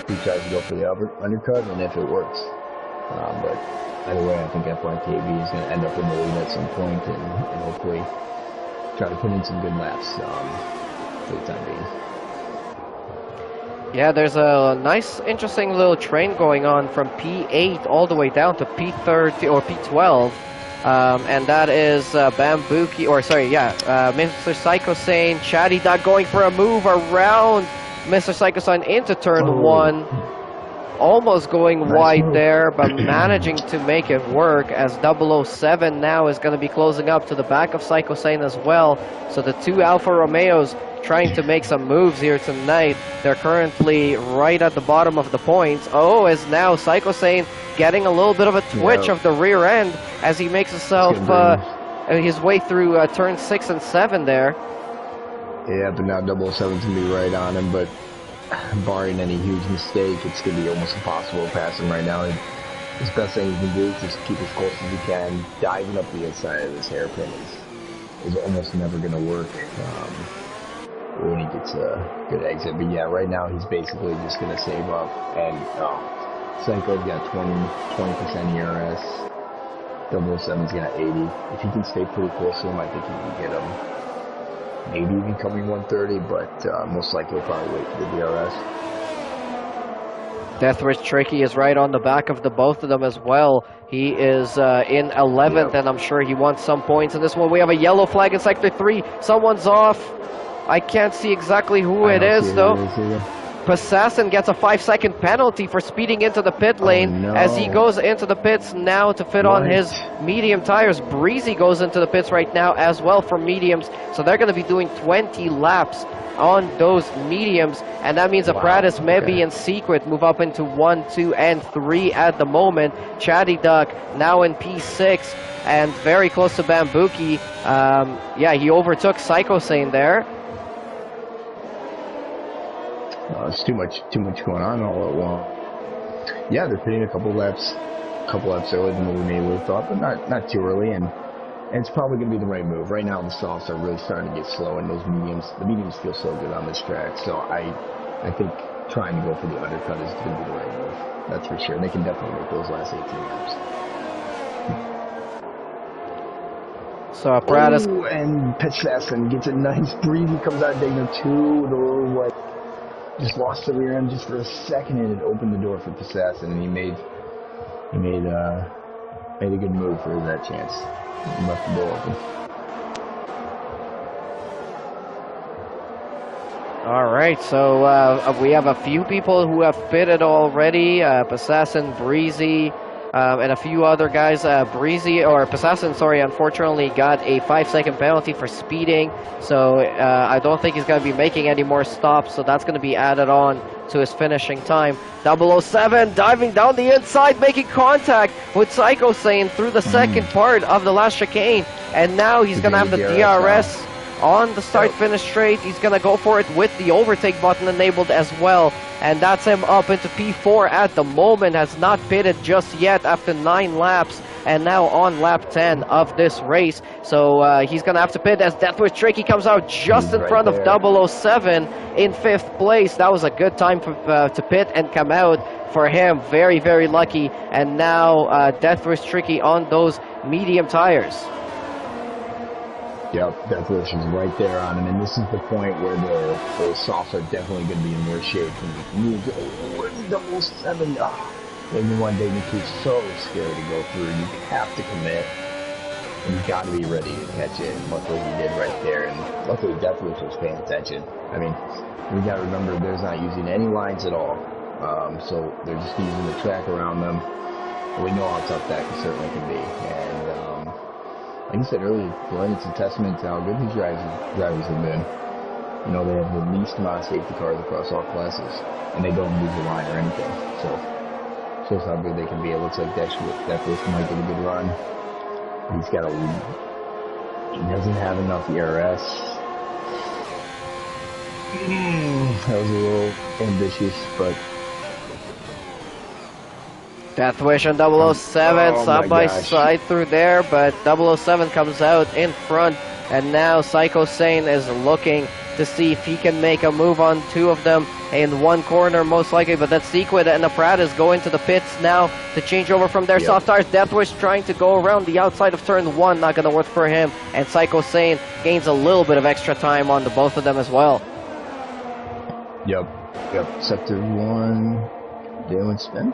who tries to go for the undercut and if it works. But either way, I think FYKB is going to end up in the lead at some point and hopefully try to put in some good laps for the time being. Yeah, there's a nice, interesting little train going on from P8 all the way down to P30 or P12. And that is Bambuki, or sorry, Mr. Psycho Sane, Chatty Dog going for a move around Mr. Psychosign into turn 1. Almost going wide there, but managing to make it work as 007 now is going to be closing up to the back of Psychosign as well. So the two Alfa Romeos trying to make some moves here tonight. They're currently right at the bottom of the points. Oh, is now Psychosign getting a little bit of a twitch of the rear end as he makes himself his way through turn 6 and 7 there. Yeah, but now 007's going to be right on him, but barring any huge mistake, it's going to be almost impossible to pass him right now. His best thing he can do is just keep as close as he can. Diving up the inside of this hairpin is almost never going to work when he gets a good exit. But yeah, right now he's basically just going to save up. And Psycho's got 20% ERS. 007's got 80. If he can stay pretty close to him, I think he can get him. Maybe even coming 130, but most likely he'll probably wait for the DRS. Deathwish Tricky is right on the back of the both of them as well. He is in 11th, and I'm sure he wants some points in this one. We have a yellow flag in Sector 3. Someone's off. I can't see exactly who it is, though. Passassin gets a 5-second penalty for speeding into the pit lane as he goes into the pits now to fit on his medium tires. Breezy goes into the pits right now as well for mediums, so they're going to be doing 20 laps on those mediums, and that means Apparatus, Maybe, and Secret move up into 1, 2, and 3 at the moment. Chatty Duck now in P6 and very close to Bambuki. Yeah, he overtook Psychosane there. It's too much going on all at once. Yeah, they're pitting a couple laps earlier than what we may have thought, but not too early, and it's probably going to be the right move. Right now, the softs are really starting to get slow, and the mediums feel so good on this track. So I think trying to go for the undercut is going to be the right move. That's for sure. And they can definitely make those last 18 laps. So Apparatus and Passassin gets a nice breezy, comes out of Degner 2, just lost the rear end just for a second, and it opened the door for Passassin, and he made a good move for that chance. He left the door open. All right, so we have a few people who have pitted already. Passassin, Breezy, and a few other guys. Passassin, unfortunately got a 5-second penalty for speeding, so I don't think he's going to be making any more stops, so that's going to be added on to his finishing time. 007 diving down the inside, making contact with Psychosane through the second part of the last chicane, and now he's going to have the DRS on the start-finish straight. He's going to go for it with the overtake button enabled as well, and that's him up into P4 at the moment. Has not pitted just yet after 9 laps, and now on lap 10 of this race. So he's going to have to pit as Deathwish Tricky comes out just in front of 007 in 5th place. That was a good time to pit and come out for him. Very, very lucky. And now Deathwish Tricky on those medium tires. Yep, Deathwish is right there on him, and this is the point where the softs are definitely going to be in worse shape. Where's 007? Maybe one day Nikki's so scary to go through. You have to commit, and you've got to be ready to catch it. And luckily he did right there, and luckily Deathwish was paying attention. I mean, we got to remember there's not using any lines at all, so they're just using the track around them. And we know how tough that certainly can be, and like I said earlier, Glenn, it's a testament to how good these drivers have been. You know, they have the least amount of safety cars across all classes, and they don't use the line or anything. So, shows how good they can be. It looks like Deathwish might get a good run. He doesn't have enough ERS. That was a little ambitious, but Deathwish and 007 side by side through there, but 007 comes out in front, and now Psychosane is looking to see if he can make a move on 2 of them in one corner, most likely, but that's Sequid and Apparatus going to the pits now to change over from their soft tires. Deathwish trying to go around the outside of turn 1, not going to work for him, and Psychosane gains a little bit of extra time on the both of them as well. Yep, Sector 1, doing spin.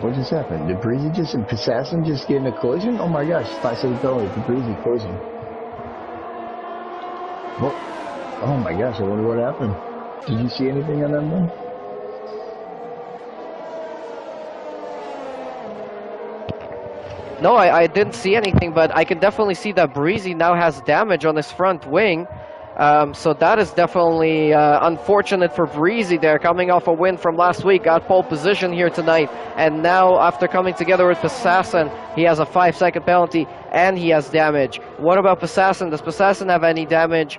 What just happened? Did Breezy and Passassin just get in a collision? Oh my gosh, 5 seconds penalty for Breezy collision. Well, Oh my gosh, I wonder what happened. Did you see anything on that one? No, I didn't see anything, but I can definitely see that Breezy now has damage on his front wing. So that is definitely unfortunate for Breezy there, coming off a win from last week, got pole position here tonight, and now after coming together with Assassin, he has a 5-second penalty and he has damage. What about Assassin? Does Assassin have any damage?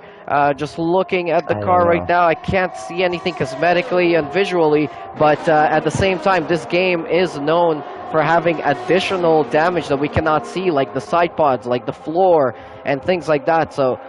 Just looking at the car right now, I can't see anything cosmetically and visually, but at the same time, this game is known for having additional damage that we cannot see, like the side pods, like the floor, and things like that. So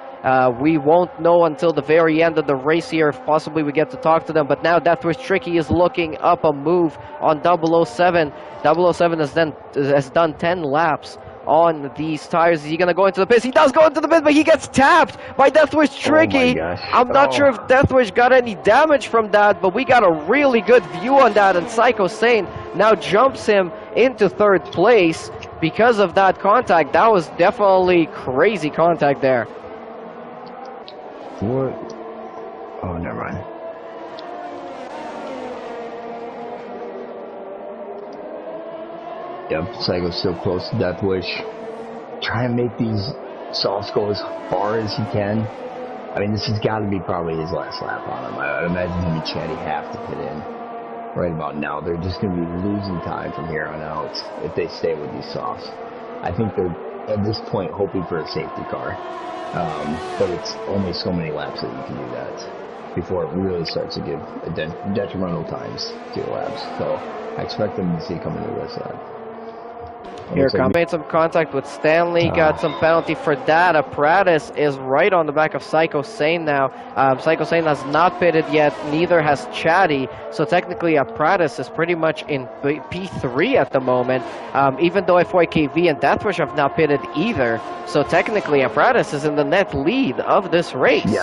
we won't know until the very end of the race here if possibly we get to talk to them. But now Deathwish Tricky is looking up a move on 007. 007 has done 10 laps on these tires. Is he going to go into the pits? He does go into the pits, but he gets tapped by Deathwish Tricky. I'm not sure if Deathwish got any damage from that, but we got a really good view on that, and Psycho Sane now jumps him into third place because of that contact. That was definitely crazy contact there. What? Oh, never mind. Yep, Psycho's still close to Deathwish. Try and make these softs go as far as he can. I mean, this has got to be probably his last lap on him. I'd imagine him and Chatty have to pit in right about now. They're just going to be losing time from here on out if they stay with these softs. I think they're, at this point, hoping for a safety car. But it's only so many laps that you can do that before it really starts to give a detrimental times to the laps. So I expect them to see coming to this side. Here, made some contact with Stanley, got some penalty for that. Apparatus is right on the back of Psycho Sane now. Psycho Sane has not pitted yet, neither has Chatty, so technically Apparatus is pretty much in P3 at the moment, even though FYKV and Deathwish have not pitted either, so technically Apparatus is in the net lead of this race.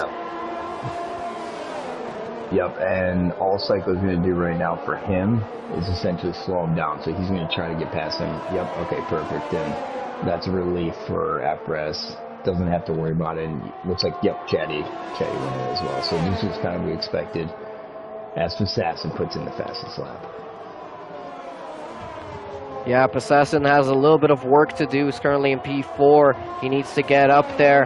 Yep, and all Psycho's going to do right now for him is essentially slow him down. So he's going to try to get past him. Yep, okay, perfect. And that's a relief for Apparatus. Doesn't have to worry about it. And looks like, yep, Chatty went in as well. So this was kind of what we expected as Assassin puts in the fastest lap. Yeah, Assassin has a little bit of work to do. He's currently in P4. He needs to get up there.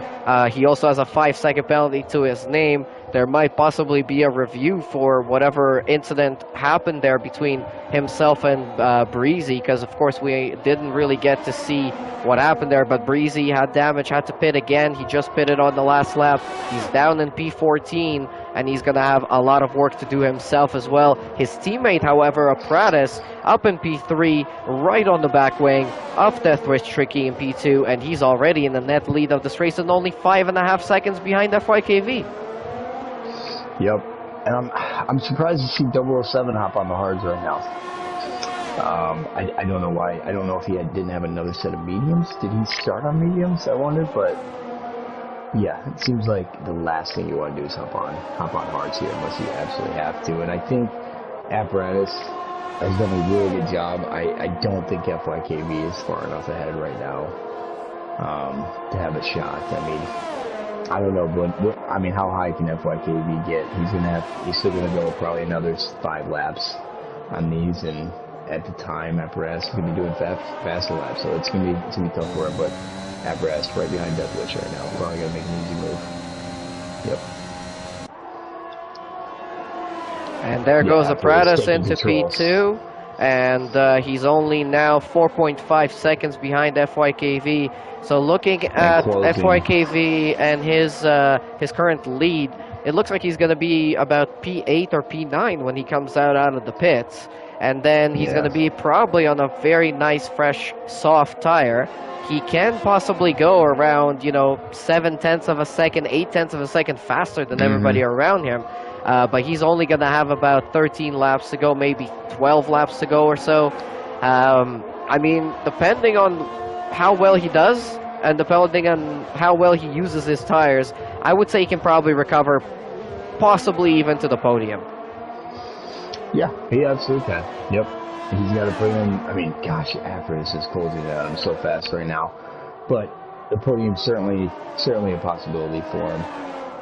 He also has a 5-second penalty to his name. There might possibly be a review for whatever incident happened there between himself and Breezy, because of course we didn't really get to see what happened there, but Breezy had damage, had to pit again. He just pitted on the last lap. He's down in P14, and he's going to have a lot of work to do himself as well. His teammate, however, Apparatus, up in P3, right on the back wing of Deathwish Tricky in P2, and he's already in the net lead of this race and only 5.5 seconds behind FYKV. Yep, and I'm surprised to see 007 hop on the hards right now. I don't know why. I don't know if he didn't have another set of mediums. Did he start on mediums? I wonder, but yeah, it seems like the last thing you want to do is hop on hards here unless you absolutely have to. And I think Apparatus has done a really good job. I don't think FYKV is far enough ahead right now to have a shot. I mean, I don't know, but I mean, how high can FYKV get? He's still gonna go probably another 5 laps on these, and at the time, Apparatus is gonna be doing faster laps, so it's gonna be tough for him. But Apparatus right behind Deathwish right now, probably gonna make an easy move. Yep. And there goes Apparatus into P2, and he's only now 4.5 seconds behind FYKV. So looking at FYKV and his current lead, it looks like he's going to be about P8 or P9 when he comes out of the pits. And then he's going to be probably on a very nice, fresh, soft tire. He can possibly go around, 7/10 of a second, 8/10 of a second faster than everybody around him. But he's only going to have about 13 laps to go, maybe 12 laps to go or so. I mean, depending on how well he does and depending on how well he uses his tires, I would say he can probably recover, possibly even to the podium. Yeah, he absolutely can. Yep. He's got to put in, I mean, gosh, Apparatus is closing at him so fast right now. But the podium's certainly a possibility for him.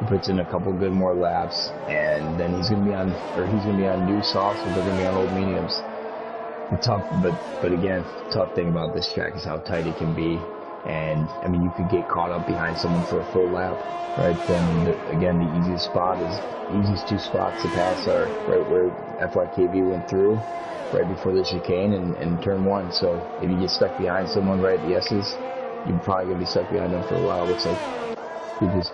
He puts in a couple good more laps, and then he's gonna be on new softs, or they're gonna be on old mediums. But again, tough thing about this track is how tight it can be, and I mean, you could get caught up behind someone for a full lap, right? Then again, the easiest two spots to pass are right where FYKV went through, right before the chicane and turn 1. So if you get stuck behind someone right at the S's, you're probably gonna be stuck behind them for a while. Looks like he just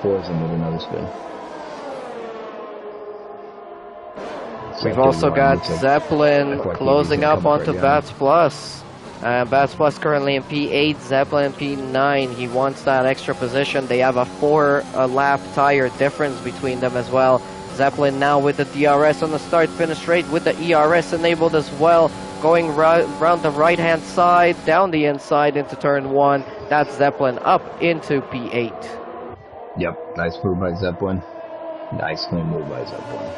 floors him with another spin. We've also got Zeppelin closing up onto Bats Plus. Bats Plus currently in P8, Zeppelin in P9. He wants that extra position. They have a 4-lap tire difference between them as well. Zeppelin now with the DRS on the start-finish straight with the ERS enabled as well. Going around the right-hand side, down the inside into turn 1. That's Zeppelin up into P8. Yep, nice move by Zeppelin. Nice clean move by Zeppelin.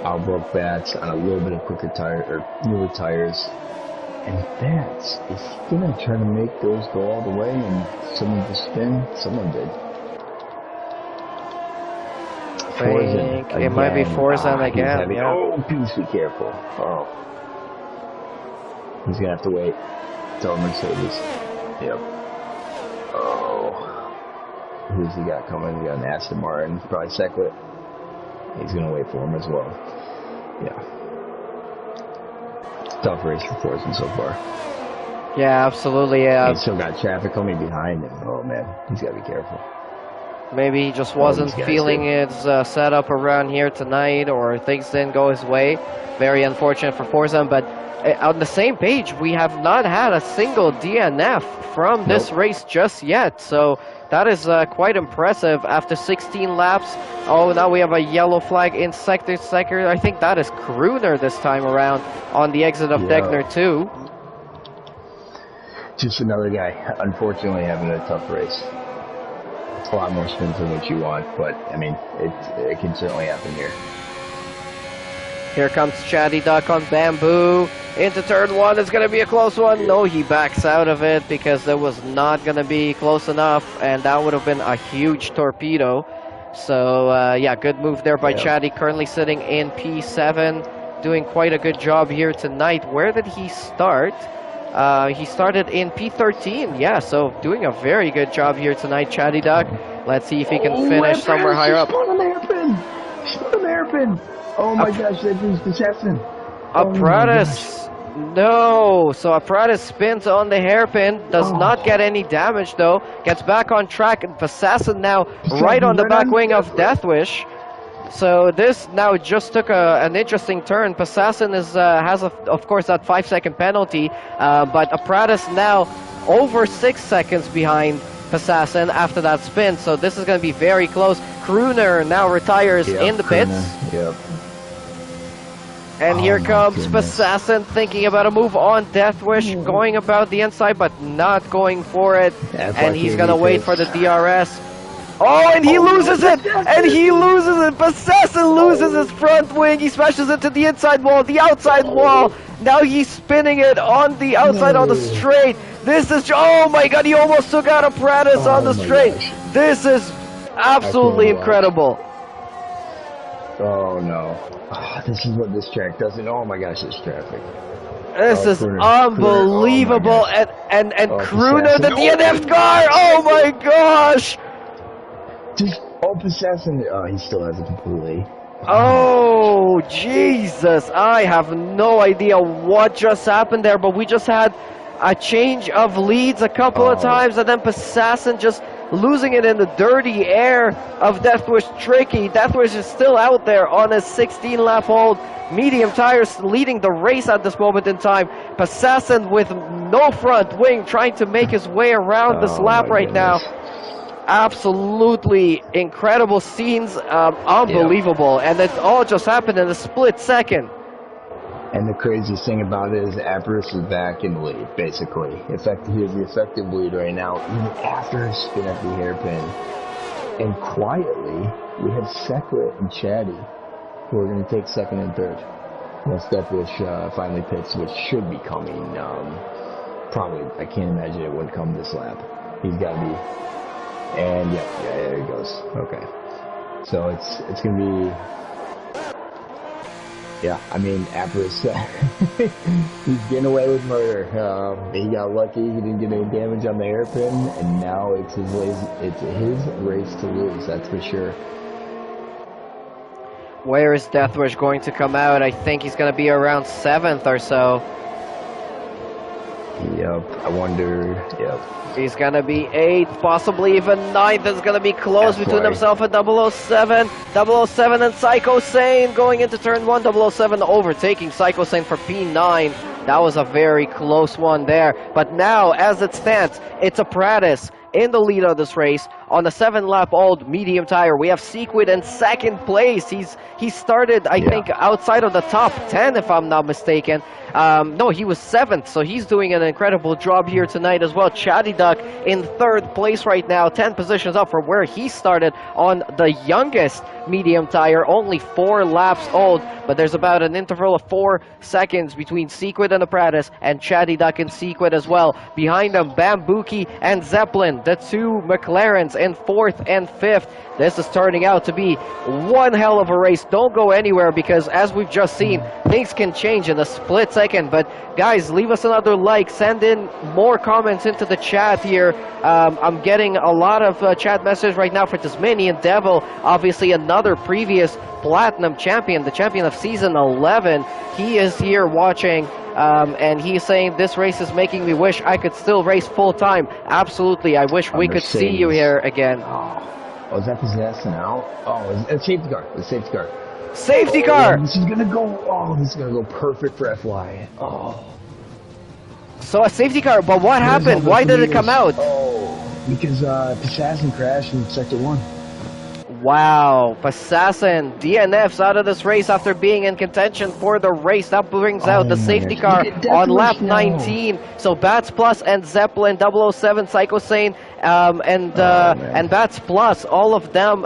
Outbroke Bats on a little bit of quicker tire, or newer tires. And Bats, is he gonna try to make those go all the way and someone just spin? Someone did. I think it might be Forzan again. Yeah. Oh, please be careful. Oh. He's gonna have to wait till Mercedes. Yep. Oh. Who's he got coming? He got an Aston Martin, probably Seclet. He's gonna wait for him as well. Yeah. Tough race for Forzan so far. Yeah, absolutely. Yeah. He's still got traffic coming behind him. Oh man, he's gotta be careful. Maybe he just wasn't feeling his setup around here tonight, or things didn't go his way. Very unfortunate for Forzan, but on the same page, we have not had a single DNF from this race just yet. So that is quite impressive after 16 laps. Oh, now we have a yellow flag in sector. I think that is Kruner this time around on the exit of Degner 2. Just another guy, unfortunately, having a tough race. A lot more spins than what you want, but I mean, it can certainly happen here. Here comes Chatty Duck on Bamboo into turn 1. It's going to be a close one. No, he backs out of it because it was not going to be close enough, and that would have been a huge torpedo. So yeah, good move there by Chatty, currently sitting in P7, doing quite a good job here tonight. Where did he start? He started in P13, yeah, so doing a very good job here tonight, Chatty Duck. Let's see if he can finish somewhere higher up. Spun an hairpin! Spun an hairpin! Oh my gosh, that is possessing. Apparatus, no. So Apparatus spins on the hairpin, does not get any damage though. Gets back on track, and Assassin now right on the back wing of Deathwish. So this now just took an interesting turn. Assassin has, of course, that 5-second penalty, but Apparatus now over 6 seconds behind Assassin after that spin. So this is going to be very close. Kruner now retires in the pits. Yep. And here comes Assassin thinking about a move on Deathwish, going about the inside, but not going for it. And he's going to wait for the DRS. Oh, and he loses it! And he loses it! Assassin loses his front wing. He smashes into the inside wall, the outside wall. Now he's spinning it on the outside on the straight. This is, oh my god, he almost took out Apparatus on the straight. This is absolutely incredible. Oh no. Oh, this is what this track doesn't. Oh my gosh, this traffic. This is unbelievable. And Kruner, the DNF car. Oh my gosh. Just Assassin. Oh, he still has it completely. Oh, Jesus. I have no idea what just happened there, but we just had a change of leads a couple of times, and then Assassin just losing it in the dirty air of Deathwish Tricky. Deathwish is still out there on a 16-lap hold. Medium tires leading the race at this moment in time. Assassin with no front wing trying to make his way around this lap right now. Absolutely incredible scenes, unbelievable, and it all just happened in a split second. And the craziest thing about it is Apparatus is back in the lead, basically. He has the effective lead right now, even after his spin at the hairpin. And quietly, we have Secret and Chatty, who are going to take second and third. Once Deathwish finally pits, which should be coming. Probably, I can't imagine it wouldn't come this lap. He's got to be And yeah, there he goes. Okay. So it's gonna be, yeah. I mean, Apris, he's getting away with murder. He got lucky; he didn't get any damage on the hairpin, and now it's his race to lose. That's for sure. Where is Deathwish going to come out? I think he's going to be around 7th or so. Yep. I wonder. Yep. He's going to be 8th, possibly even 9th. It's going to be close between himself and 007. 007 and Psycho Sane going into turn 1. 007 overtaking Psycho Sane for P9. That was a very close one there. But now, as it stands, it's Apparatus in the lead of this race on the 7-lap-old medium tire. We have Sequid in 2nd place. He started, I think, outside of the top 10, if I'm not mistaken. No, he was 7th, so he's doing an incredible job here tonight as well. Chatty Duck in 3rd place right now, 10 positions up from where he started on the youngest medium tire, only 4 laps old, but there's about an interval of 4 seconds between Sequid and Apparatus, and Chatty Duck and Sequid as well. Behind them, Bambuki and Zeppelin, the 2 McLarens in 4th and 5th. This is turning out to be one hell of a race. Don't go anywhere, because as we've just seen, things can change in a split second. But guys, leave us another like, send in more comments into the chat here. I'm getting a lot of chat messages right now for Tasmanian Devil, obviously another previous Platinum champion, the champion of season 11. He is here watching. And he's saying, this race is making me wish I could still race full time. Absolutely, I wish we could see you here again. Oh, is that possessing out? Oh, it's safety car. The safety car. Safety car! This is gonna go. Oh, this is gonna go perfect for FY. Oh. So a safety car, but what happened? Why did it come out? Oh, because Assassin crashed in sector 1. Wow, Assassin DNFs out of this race after being in contention for the race. That brings out the safety car on lap 19. So Bats Plus and Zeppelin, 007, Psycho Sane, and Bats Plus, all of them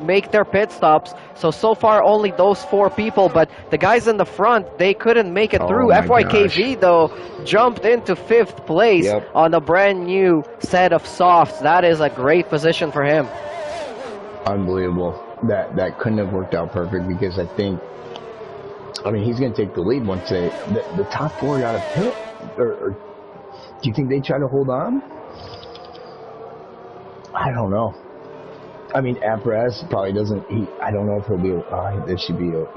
make their pit stops. So far only those 4 people, but the guys in the front, they couldn't make it through. FYKV though jumped into 5th place on a brand new set of softs. That is a great position for him. Unbelievable. That couldn't have worked out perfect, because I mean, he's going to take the lead once the top 4 got a pit. Or do you think they try to hold on? I don't know. I mean, Apparatus probably doesn't. I don't know if he'll be. He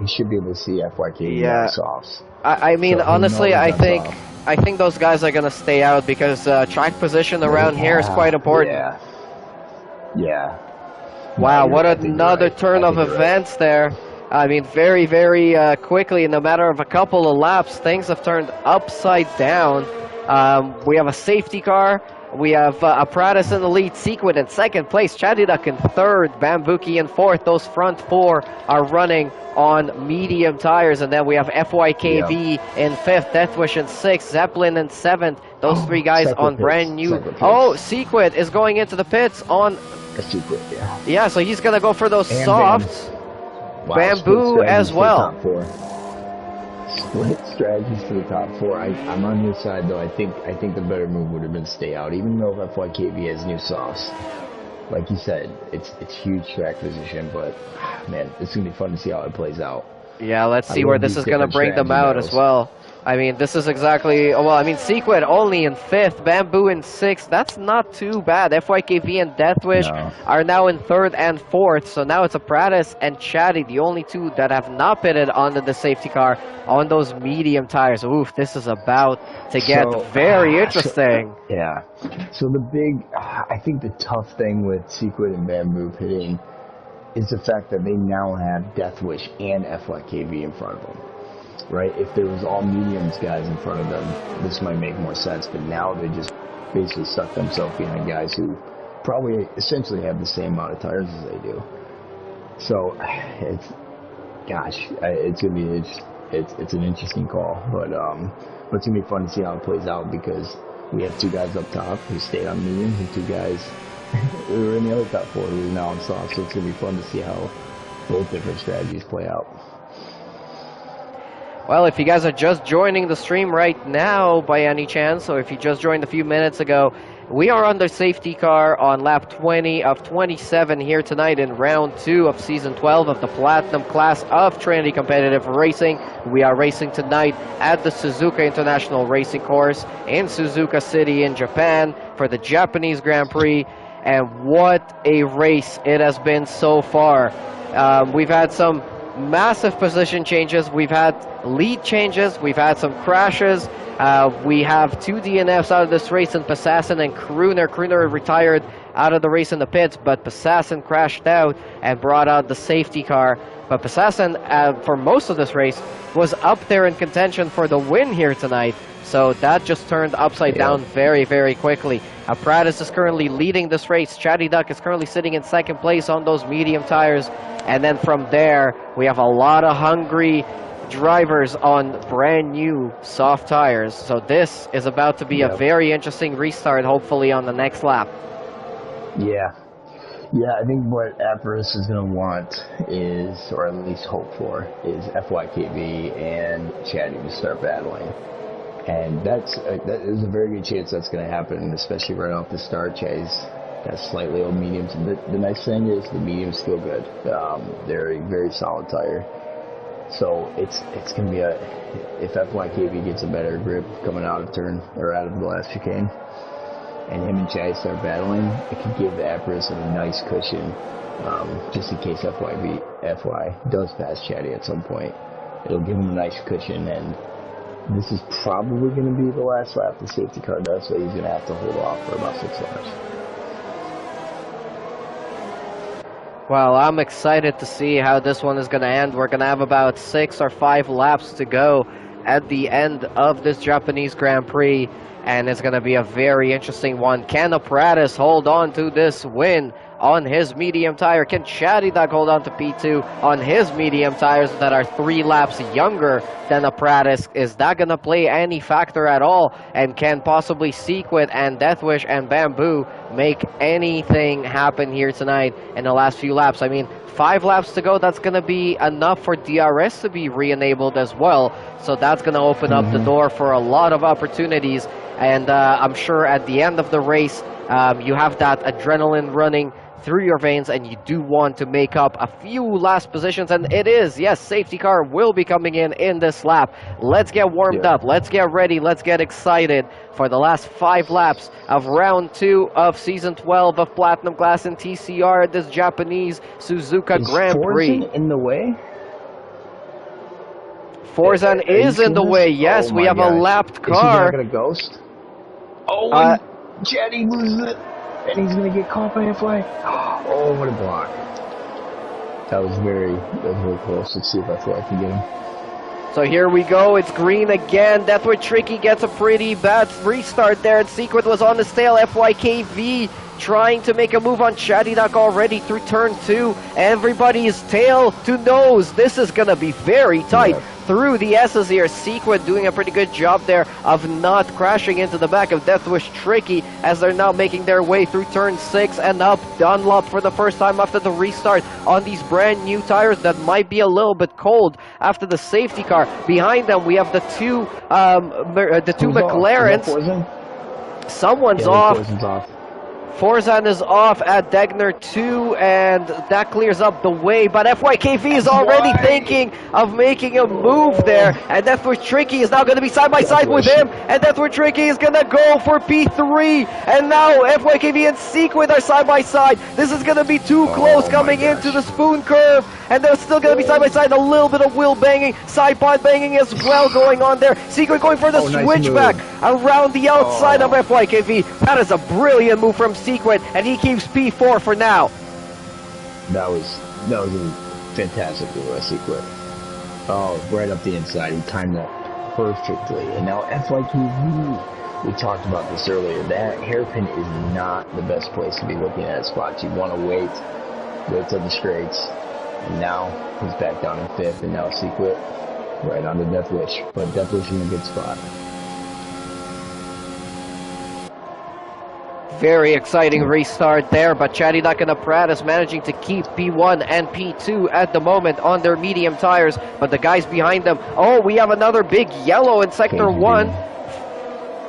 should be able to see FYK softs. I mean, so honestly, I think those guys are going to stay out, because track position around here is quite important. Yeah. Wow, what another turn of events there. I mean, very, very quickly, in a matter of a couple of laps, things have turned upside down. We have a safety car. We have Apparatus in the lead, Sequid in 2nd place, Chatty Duck in 3rd, Bambuki in 4th. Those front 4 are running on medium tires. And then we have FYKV in 5th, Deathwish in 6th, Zeppelin in 7th. Those 3 guys on brand new. Oh, Sequid is going into the pits on... Sequid, yeah, so he's going to go for those softs. Wow, Bamboo as well. Split strategies for the top 4. I'm on your side, though. I think the better move would have been stay out, even though FYKB has new softs. Like you said, it's huge track position, but man, it's gonna be fun to see how it plays out. Yeah, let's see where this is gonna bring them out as well. I mean, this is exactly, well, I mean, Sequid only in 5th, Bamboo in 6th. That's not too bad. FYKV and Deathwish are now in 3rd and 4th. So now it's Apparatus and Chatty, the only 2 that have not pitted onto the safety car on those medium tires. Oof, this is about to get very interesting. So the big, I think the tough thing with Sequid and Bamboo pitting is the fact that they now have Deathwish and FYKV in front of them. Right, if there was all mediums guys in front of them, this might make more sense. But now they just basically suck themselves behind guys who probably essentially have the same amount of tires as they do. So it's gonna be it's an interesting call, but it's gonna be fun to see how it plays out, because we have 2 guys up top who stayed on mediums and 2 guys who were in the other top 4 who are now on soft. So it's gonna be fun to see how both different strategies play out. Well, if you guys are just joining the stream right now by any chance, or if you just joined a few minutes ago, We are on the safety car on lap 20 of 27 here tonight in round 2 of season 12 of the Platinum class of Trinity Competitive Racing. We are racing tonight at the Suzuka International Racing Course in Suzuka City in Japan for the Japanese Grand Prix. And what a race it has been so far. We've had some massive position changes. We've had lead changes. We've had some crashes. We have 2 DNFs out of this race in Passassin and Kruner. Kruner retired out of the race in the pits, but Passassin crashed out and brought out the safety car. But Passassin, for most of this race, was up there in contention for the win here tonight. So that just turned upside down very, very quickly. Prattis is currently leading this race. Chatty Duck is currently sitting in second place on those medium tires. And then from there, we have a lot of hungry drivers on brand new soft tires. So this is about to be a very interesting restart, hopefully on the next lap. Yeah, I think what Apparis is going to want is, or at least hope for, is FYKV and Chatty to start battling. And that is a very good chance that's going to happen, especially right off the start. Chatty's got slightly old mediums. The nice thing is the mediums feel good. They're a very solid tire. So it's going to be if FYKV gets a better grip coming out of out of the last chicane, and him and Chatty start battling, it can give the Apparis a nice cushion, just in case FY does pass Chatty at some point. It'll give him a nice cushion, and this is probably going to be the last lap the safety car does, so he's going to have to hold off for about 6 laps. Well, I'm excited to see how this one is going to end. We're going to have about 6 or 5 laps to go at the end of this Japanese Grand Prix, and it's going to be a very interesting one. Can Prattis hold on to this win on his medium tire? Can Chatty Duck hold on to P2 on his medium tires that are 3 laps younger than Prattis? Is that going to play any factor at all? And can possibly Sequit and Deathwish and Bamboo make anything happen here tonight in the last few laps? I mean, 5 laps to go, that's going to be enough for DRS to be re-enabled as well. So that's going to open up the door for a lot of opportunities. And I'm sure at the end of the race, you have that adrenaline running through your veins, and you do want to make up a few last positions, and it is, yes, safety car will be coming in this lap. Let's get warmed up, let's get ready, let's get excited for the last 5 laps of round 2 of season 12 of Platinum Class in TCR at this Japanese Suzuka Grand Prix. Is in the way? Forzan is in the way, yes. We have a lapped car. Is he not going to ghost? Oh, and Chatty loses it, and he's going to get caught by a flag. Oh, what a block. That was very close. Let's see if I can get him. So here we go, it's green again. That's where Tricky gets a pretty bad restart there, and Secret was on his tail. FYKV trying to make a move on Chatty Duck already through turn 2. Everybody is tail to nose. This is going to be very tight. Through the S's here, Sequid doing a pretty good job there of not crashing into the back of Deathwish Tricky as they're now making their way through turn 6 and up Dunlop for the first time after the restart on these brand new tires that might be a little bit cold after the safety car. Behind them we have the two McLarens. Someone's off. Forzan is off at Degner 2, and that clears up the way, but FYKV is already thinking of making a move there, and that's where Tricky is now going to be side-by-side with him, and that's where Tricky is going to go for P3, and now FYKV and Sequid are side-by-side. This is going to be too close coming into the spoon curve, and they're still going to be side-by-side. A little bit of wheel banging, side pod banging as well going on there. Sequid going for the switchback around the outside of FYKV. That is a brilliant move from Sequid, and he keeps P4 for now. That was a fantastic move by Sequid. Oh, right up the inside. He timed that perfectly. And now FYKV, we talked about this earlier. That hairpin is not the best place to be looking at spots. You want to wait till the straights. And now he's back down in 5th, and now Sequid right on to Deathwish. But Deathwish in a good spot. Very exciting restart there, but Chatty Duck and Prattis managing to keep P1 and P2 at the moment on their medium tires, but the guys behind them, oh, we have another big yellow in Sector 1.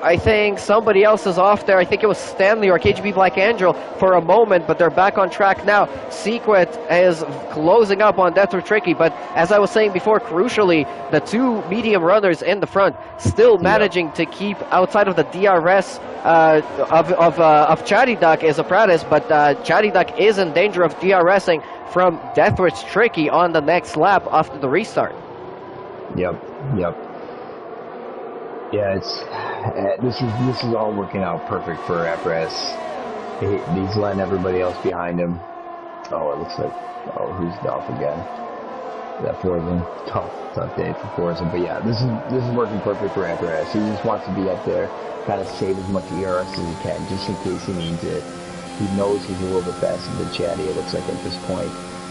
I think somebody else is off there. I think it was Stanley or KGB Black Angel for a moment, but they're back on track now. Secret is closing up on Death or Tricky, but as I was saying before, crucially, the two medium runners in the front still managing to keep outside of the DRS of Chatty Duck is Apprentice, but Chatty Duck is in danger of DRSing from Deathwitch Tricky on the next lap after the restart. Yep. Yeah, it's this is all working out perfect for Apparatus. He's letting everybody else behind him. Oh, it looks like who's off again? That Forza, tough day for Forza. But yeah, this is working perfect for Apparatus. He just wants to be up there, kind of save as much ERS as he can, just in case he needs it. He knows he's a little bit faster than Chatty, it looks like at this point.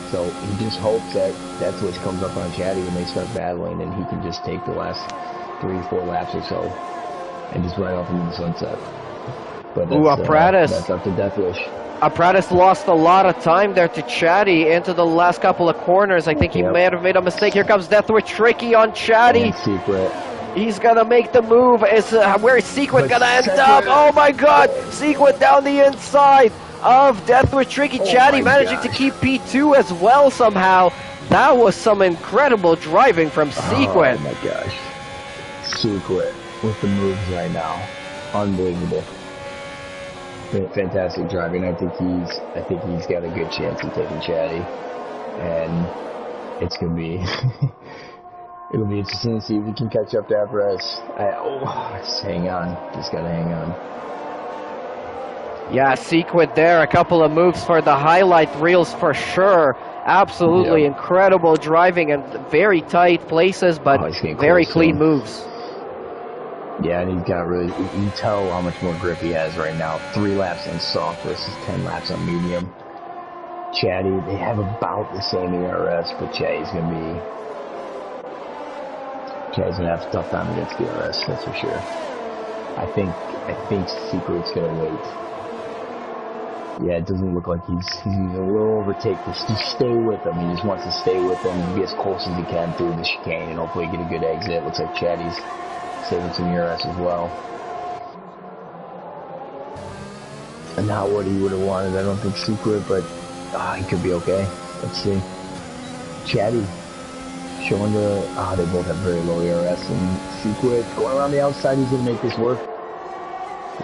So he just hopes that that's what comes up on Chatty when they start battling, and he can just take the last 3-4 laps or so and just ride off into the sunset. But that's up to Deathwish. Apprentice lost a lot of time there to Chatty into the last couple of corners. I think he may have made a mistake. Here comes Deathwish Tricky on Chatty. And Secret. He's gonna make the move. Where is Secret gonna end up? Oh my god! Secret down the inside of Deathwish Tricky. Chatty managing to keep P2 as well somehow. That was some incredible driving from Secret. Oh my gosh. Secret with the moves right now. Unbelievable. Fantastic driving. I think he's got a good chance of taking Chatty. And it's gonna be it'll be interesting to see if he can catch up to Apparatus. Just hang on. Just gotta hang on. Yeah, Secret there. A couple of moves for the highlight reels for sure. Absolutely incredible driving and very tight places, but very clean moves. Yeah, and he's got really, you can tell how much more grip he has right now. 3 laps on soft versus 10 laps on medium. Chatty, they have about the same ERS, but Chatty's gonna have a tough time against DRS, that's for sure. I think Secret's gonna wait. Yeah, it doesn't look like he's a little overtake. Just stay with him. He just wants to stay with him, be as close as he can through the chicane, and hopefully get a good exit. Looks like Chatty's saving some ERS as well. And not what he would have wanted, I don't think, Secret, but he could be okay. Let's see. Chatty showing they both have very low ERS, and Secret going around the outside. He's going to make this work.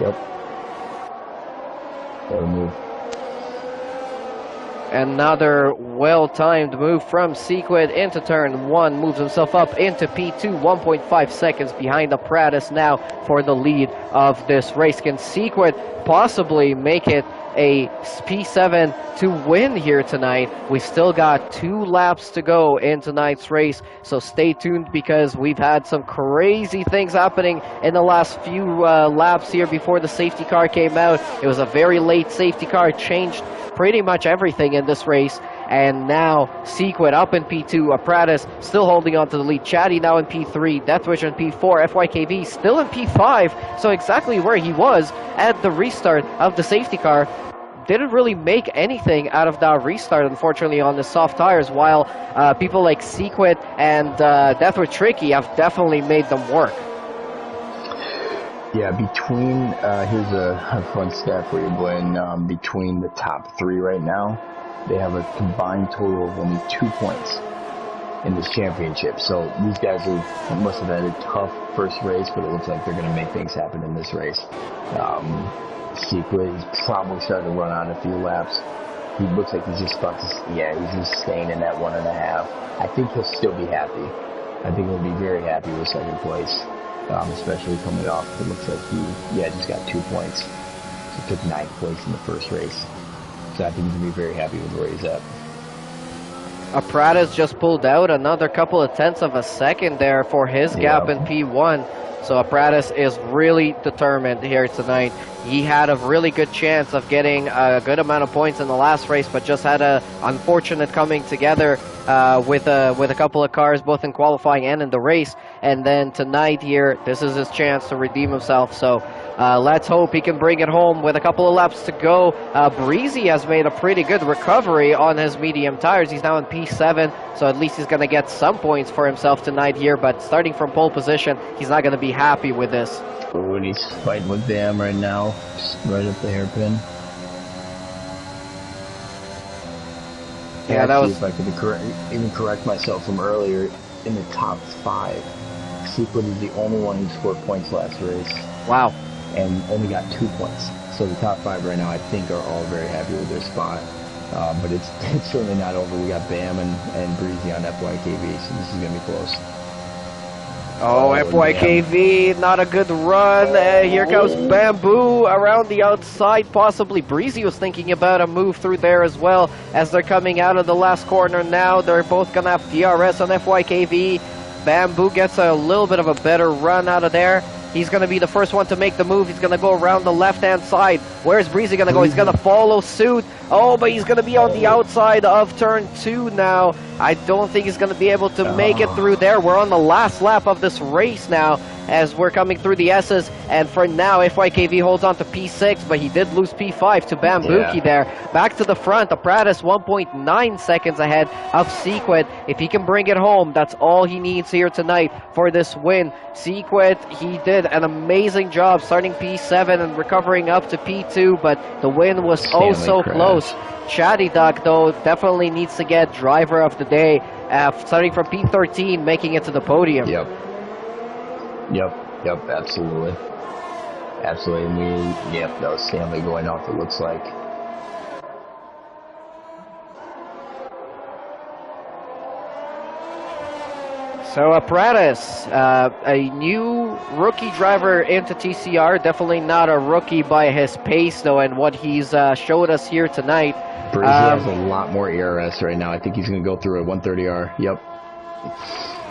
Yep. What a move. Another well-timed move from Secret into turn 1. Moves himself up into P2, 1.5 seconds behind Apprentice now for the lead of this race. Can Secret possibly make it a P7 to win here tonight? We still got 2 laps to go in tonight's race, so stay tuned because we've had some crazy things happening in the last few laps here before the safety car came out. It was a very late safety car, changed pretty much everything in this race, and now Secret up in P2, Apprentice still holding on to the lead, Chatty now in P3, Deathwish in P4, FYKV still in P5, so exactly where he was at the restart of the safety car. Didn't really make anything out of that restart, unfortunately, on the soft tires, while people like Secret and Deathwish Tricky have definitely made them work. Yeah, between, here's a fun stat for you, Blaine. Between the top 3 right now, they have a combined total of only 2 points in this championship. So these guys must have had a tough first race, but it looks like they're going to make things happen in this race. Secret is probably starting to run on a few laps. He looks like he's just about to, he's just staying in that 1.5. I think he'll still be happy. I think he'll be very happy with second place. Especially coming off. It looks like he just got 2 points. He took 9th place in the first race. So I think he's going to be very happy with where he's at. Apprentice just pulled out another couple of tenths of a second there for his gap in P1. So Apprentice is really determined here tonight. He had a really good chance of getting a good amount of points in the last race, but just had a unfortunate coming together with a couple of cars, both in qualifying and in the race. And then tonight here, this is his chance to redeem himself. So let's hope he can bring it home with a couple of laps to go. Breezy has made a pretty good recovery on his medium tires. He's now in P7, so at least he's going to get some points for himself tonight here. But starting from pole position, he's not going to be happy with this. Oh, and he's fighting with Bam right now, just right up the hairpin. Yeah, that was. If I could even correct myself from earlier, in the top 5, Secret is the only one who scored points last race. Wow. And only got 2 points. So the top 5 right now, I think, are all very happy with their spot. But it's certainly not over. We got Bam and Breezy on FYKV, so this is going to be close. Oh, FYKV, not a good run. Here comes Bamboo around the outside, possibly. Breezy was thinking about a move through there as well as they're coming out of the last corner now. They're both going to have DRS on FYKV. Bamboo gets a little bit of a better run out of there. He's going to be the first one to make the move. He's going to go around the left-hand side. Where's Breezy going to go? He's going to follow suit. Oh, but he's going to be on the outside of turn 2 now. I don't think he's going to be able to make it through there. We're on the last lap of this race now as we're coming through the S's. And for now, FYKV holds on to P6, but he did lose P5 to Bambuki there. Back to the front, Apparatus 1.9 seconds ahead of Sequit. If he can bring it home, that's all he needs here tonight for this win. Sequit, he did an amazing job starting P7 and recovering up to P2, but the win was so close. Chatty Duck, though, definitely needs to get driver of the day, starting from P13, making it to the podium. Yep, absolutely. And that was Stanley going off, it looks like. So Apparatus, a new rookie driver into TCR, definitely not a rookie by his pace though, and what he's showed us here tonight. Breezy has a lot more ERS right now. I think he's going to go through a 130R. Yep.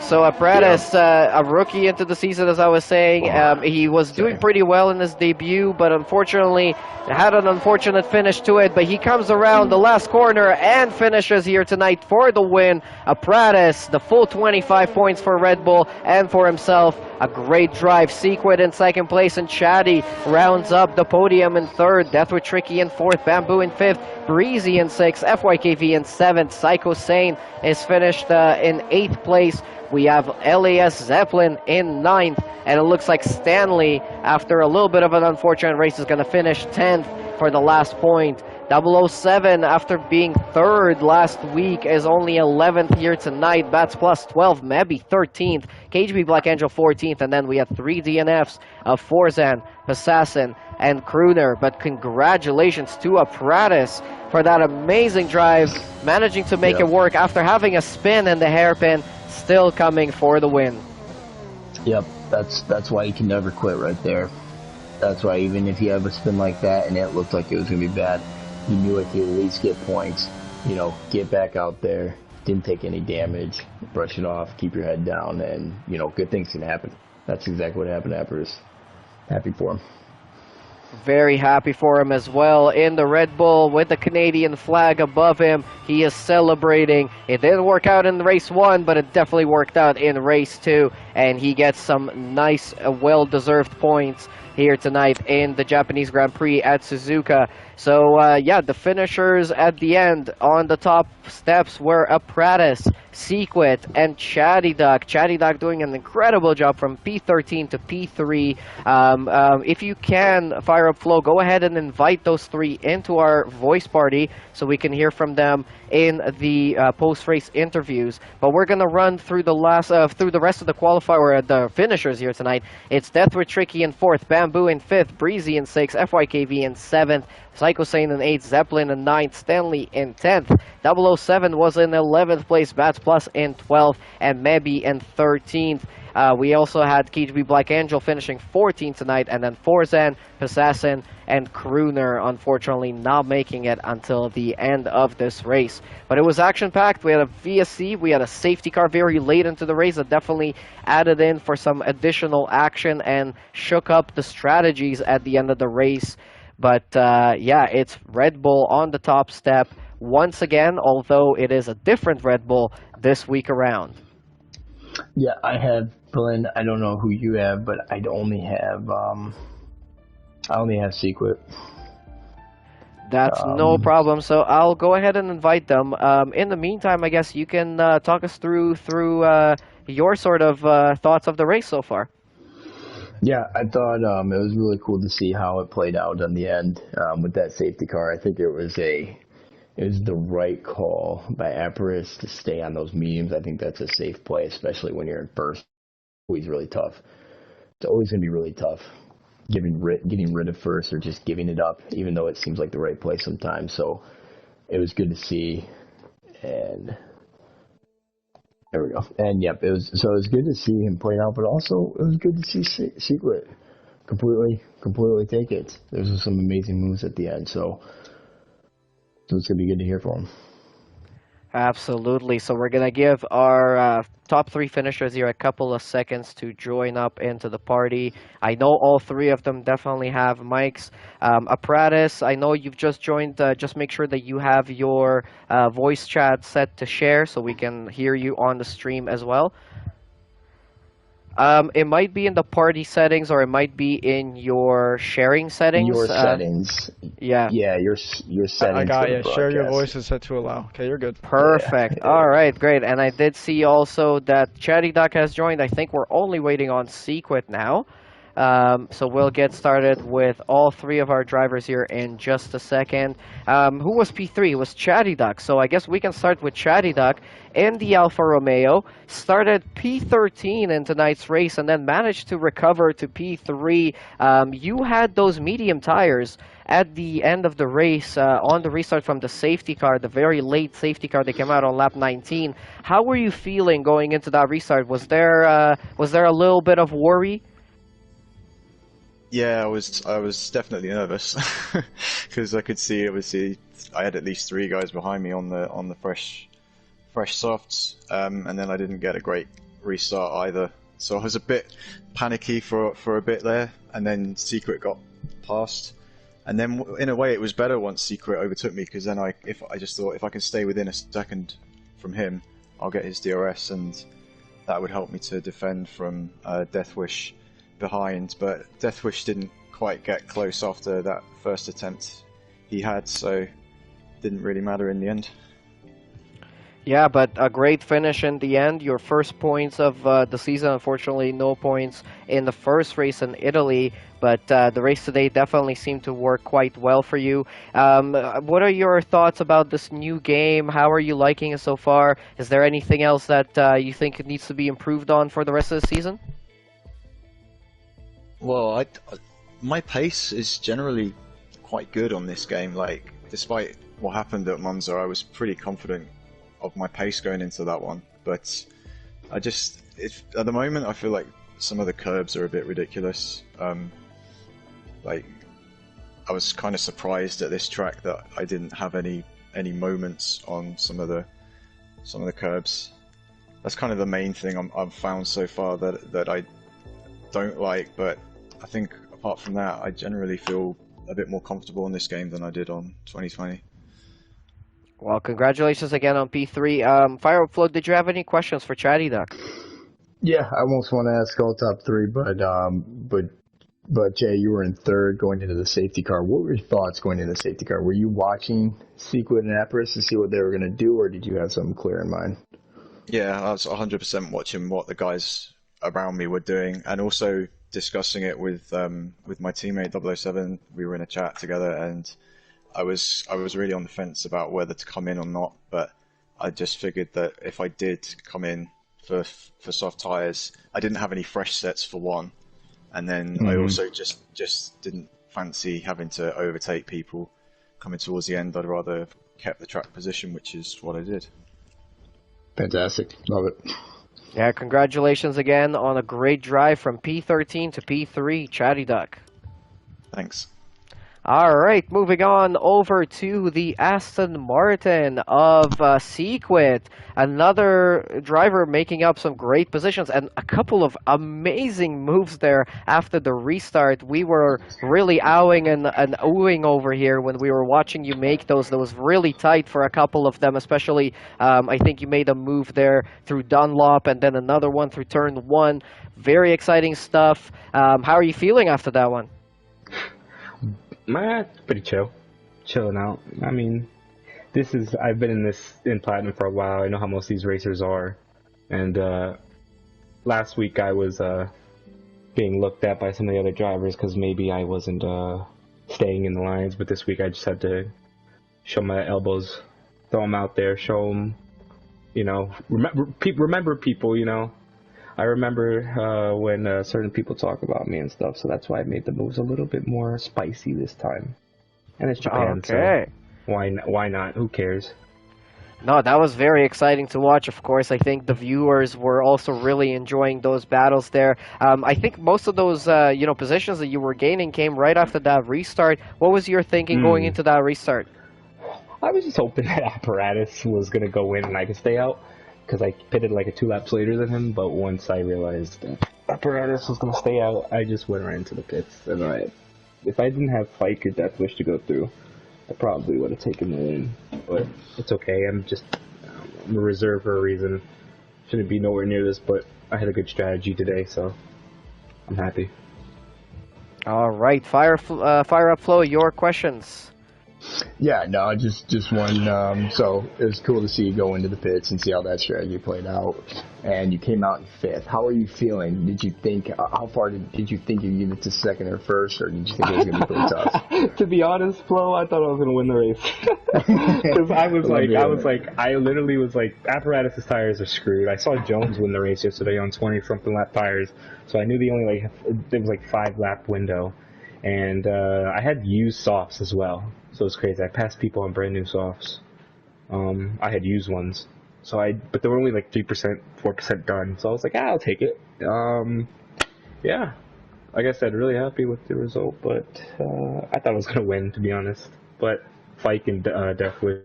So Apparatus, a rookie into the season, as I was saying, he was doing pretty well in his debut, but unfortunately had an unfortunate finish to it. But he comes around the last corner and finishes here tonight for the win. Apparatus, the full 25 points for Red Bull and for himself. A great drive. Sequid in second place, and Chatty rounds up the podium in third. Death with Tricky in fourth. Bamboo in fifth. Breezy in sixth. FYKV in seventh. Psycho Sane is finished in eighth place. We have LAS Zeppelin in ninth, and it looks like Stanley, after a little bit of an unfortunate race, is going to finish 10th for the last point. 007, after being third last week, is only 11th here tonight. Bats plus 12, Mebby 13th, KGB Black Angel 14th, and then we have 3 DNFs of Forzan, Assassin, and Crooner. But congratulations to Apparatus for that amazing drive, managing to make it work after having a spin in the hairpin, still coming for the win. Yep, that's why you can never quit right there. That's why even if you have a spin like that and it looked like it was going to be bad, you knew it could at least get points. You know, get back out there, didn't take any damage, brush it off, keep your head down, and, you know, good things can happen. That's exactly what happened to Apparatus. Happy for him. Very happy for him as well. In the Red Bull with the Canadian flag above him, he is celebrating. It didn't work out in race 1, but it definitely worked out in race 2, and he gets some nice, well-deserved points here tonight in the Japanese Grand Prix at Suzuka. So, yeah, the finishers at the end on the top steps were Apparatus, Sequit, and Chatty Duck. Chatty Duck doing an incredible job from P13 to P3. If you can, Fire Up Flow, go ahead and invite those 3 into our voice party so we can hear from them in the post-race interviews. But we're going to run through the rest of the qualifier, the finishers here tonight. It's Death with Tricky in 4th, Bamboo in 5th, Breezy in 6th, FYKV in 7th, Psycho Sane in 8th, Zeppelin in 9th, Stanley in 10th, 007 was in 11th place, Bats Plus in 12th, and Mebby in 13th. We also had KGB Black Angel finishing 14th tonight, and then Forzan, Assassin, and Crooner unfortunately not making it until the end of this race. But it was action-packed. We had a VSC, we had a safety car very late into the race that definitely added in for some additional action and shook up the strategies at the end of the race. But yeah, it's Red Bull on the top step once again, although it is a different Red Bull this week around. Yeah, I have Berlin. I don't know who you have, but I only have Secret. That's no problem. So I'll go ahead and invite them. In the meantime, I guess you can talk us through your sort of thoughts of the race so far. Yeah, I thought it was really cool to see how it played out in the end with that safety car. I think it was the right call by Apparis to stay on those mediums. I think that's a safe play, especially when you're in first. Always really tough. It's always going to be really tough getting rid of first or just giving it up, even though it seems like the right play sometimes. So it was good to see, and there we go. And yep, it was good to see him play out, but also it was good to see Secret completely take it. There's some amazing moves at the end, so it's gonna be good to hear from him. Absolutely. So we're going to give our top three finishers here a couple of seconds to join up into the party. I know all three of them definitely have mics. Apparatus, I know you've just joined. Just make sure that you have your voice chat set to share so we can hear you on the stream as well. It might be in the party settings or it might be in your sharing settings. Your settings. Yeah. Yeah, your settings. I got you. Share your voice is set to allow. Okay, you're good. Perfect. Yeah. All right, great. And I did see also that Chatty Duck has joined. I think we're only waiting on Sequit now. So we'll get started with all three of our drivers here in just a second. Who was P3? It was Chatty Duck. So I guess we can start with Chatty Duck in the Alfa Romeo. Started P13 in tonight's race and then managed to recover to P3. You had those medium tires at the end of the race on the restart from the safety car, the very late safety car that came out on lap 19. How were you feeling going into that restart? Was there a little bit of worry? Yeah, I was definitely nervous because I could see I had at least three guys behind me on the fresh softs, and then I didn't get a great restart either. So I was a bit panicky for a bit there, and then Secret got past, and then in a way it was better once Secret overtook me because then I just thought if I can stay within a second from him, I'll get his DRS, and that would help me to defend from Deathwish behind, but Deathwish didn't quite get close after that first attempt he had, so didn't really matter in the end. Yeah, but a great finish in the end. Your first points of the season. Unfortunately, no points in the first race in Italy, but the race today definitely seemed to work quite well for you. What are your thoughts about this new game? How are you liking it so far? Is there anything else that you think needs to be improved on for the rest of the season? Well, my pace is generally quite good on this game. Like, despite what happened at Monza, I was pretty confident of my pace going into that one. But at the moment, I feel like some of the curbs are a bit ridiculous. Like, I was kind of surprised at this track that I didn't have any moments on some of the curbs. That's kind of the main thing I've found so far that I don't like, but I think apart from that, I generally feel a bit more comfortable in this game than I did on 2020. Well, congratulations again on P3. Fire Flow, did you have any questions for Chatty Duck? Yeah, I almost want to ask all top three, but Jay, you were in third going into the safety car. What were your thoughts going into the safety car? Were you watching Sequid and Apparis to see what they were going to do, or did you have something clear in mind? Yeah, I was 100% watching what the guys around me were doing, and also discussing it with my teammate 007. We were in a chat together, and I was really on the fence about whether to come in or not. But I just figured that if I did come in for soft tires, I didn't have any fresh sets for one, and then I also just didn't fancy having to overtake people coming towards the end. I'd rather have kept the track position, which is what I did. Fantastic, love it. Yeah, congratulations again on a great drive from P13 to P3, Chatty Duck. Thanks. All right, moving on over to the Aston Martin of Sequit. Another driver making up some great positions and a couple of amazing moves there after the restart. We were really owing and oohing over here when we were watching you make those. That was really tight for a couple of them, especially I think you made a move there through Dunlop and then another one through turn one. Very exciting stuff. How are you feeling after that one? Pretty chilling out. I mean, I've been in Platinum for a while. I know how most of these racers are, and last week I was being looked at by some of the other drivers because maybe I wasn't staying in the lines. But this week I just had to show my elbows, throw them out there, show them, remember people, I remember when certain people talk about me and stuff, so that's why I made the moves a little bit more spicy this time. And it's Japan, so why not? Who cares? No, that was very exciting to watch, of course. I think the viewers were also really enjoying those battles there. I think most of those positions that you were gaining came right after that restart. What was your thinking going into that restart? I was just hoping that Apparatus was going to go in and I could stay out, because I pitted like a 2 laps later than him, but once I realized that Apparatus was going to stay out, I just went right into the pits. And if I didn't have Fike or Death Wish to go through, I probably would have taken the win. But it's okay, I'm a reserve for a reason. Shouldn't be nowhere near this, but I had a good strategy today, so I'm happy. All right, fire up, Flo, your questions. Yeah, no, just one. So it was cool to see you go into the pits and see how that strategy played out. And you came out in 5th. How are you feeling? Did you think, how far did you think you'd get to 2nd or 1st, or did you think it was going to be pretty tough? To be honest, Flo, I thought I was going to win the race. Because I literally was like, Apparatus' tires are screwed. I saw Jones win the race yesterday on 20-something lap tires, so I knew it was 5-lap window. And I had used softs as well, so it's crazy. I passed people on brand new softs. I had used ones, but they were only 3%, 4% done. So I was like, I'll take it. Yeah, like I said, really happy with the result. But I thought I was gonna win, to be honest. But Fike and Death Wish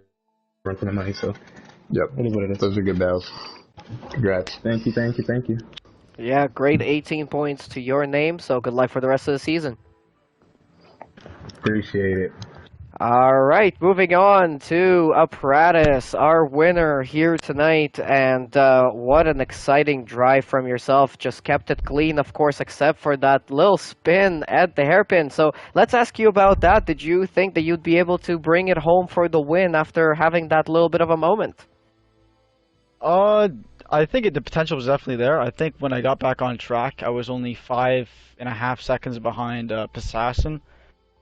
run for the money, so yep, it is what it is. Those are good battles. Congrats. Thank you. Yeah, great 18 points to your name. So good luck for the rest of the season. Appreciate it. All right, moving on to Apparatus, our winner here tonight, and what an exciting drive from yourself. Just kept it clean, of course, except for that little spin at the hairpin. So let's ask you about that. Did you think that you'd be able to bring it home for the win after having that little bit of a moment? I think the potential was definitely there. I think when I got back on track, I was only 5.5 seconds behind Passassin.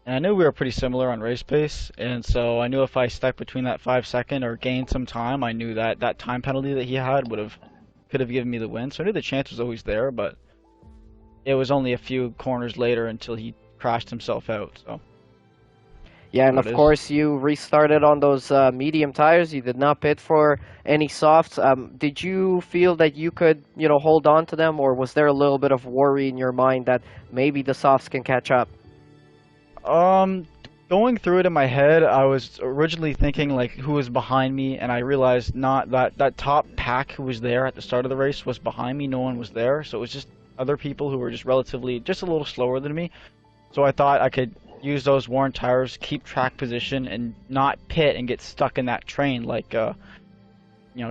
And I knew we were pretty similar on race pace, and so I knew if I stuck between that 5 second or gained some time, I knew that that time penalty that he had could have given me the win. So I knew the chance was always there, but it was only a few corners later until he crashed himself out. So yeah, and of course you restarted on those medium tires. You did not pit for any softs. Did you feel that you could, hold on to them, or was there a little bit of worry in your mind that maybe the softs can catch up? Going through it in my head, I was originally thinking who was behind me, and I realized not that top pack who was there at the start of the race was behind me. No one was there, so it was just other people who were just a little slower than me. So I thought I could use those worn tires, keep track position, and not pit and get stuck in that train.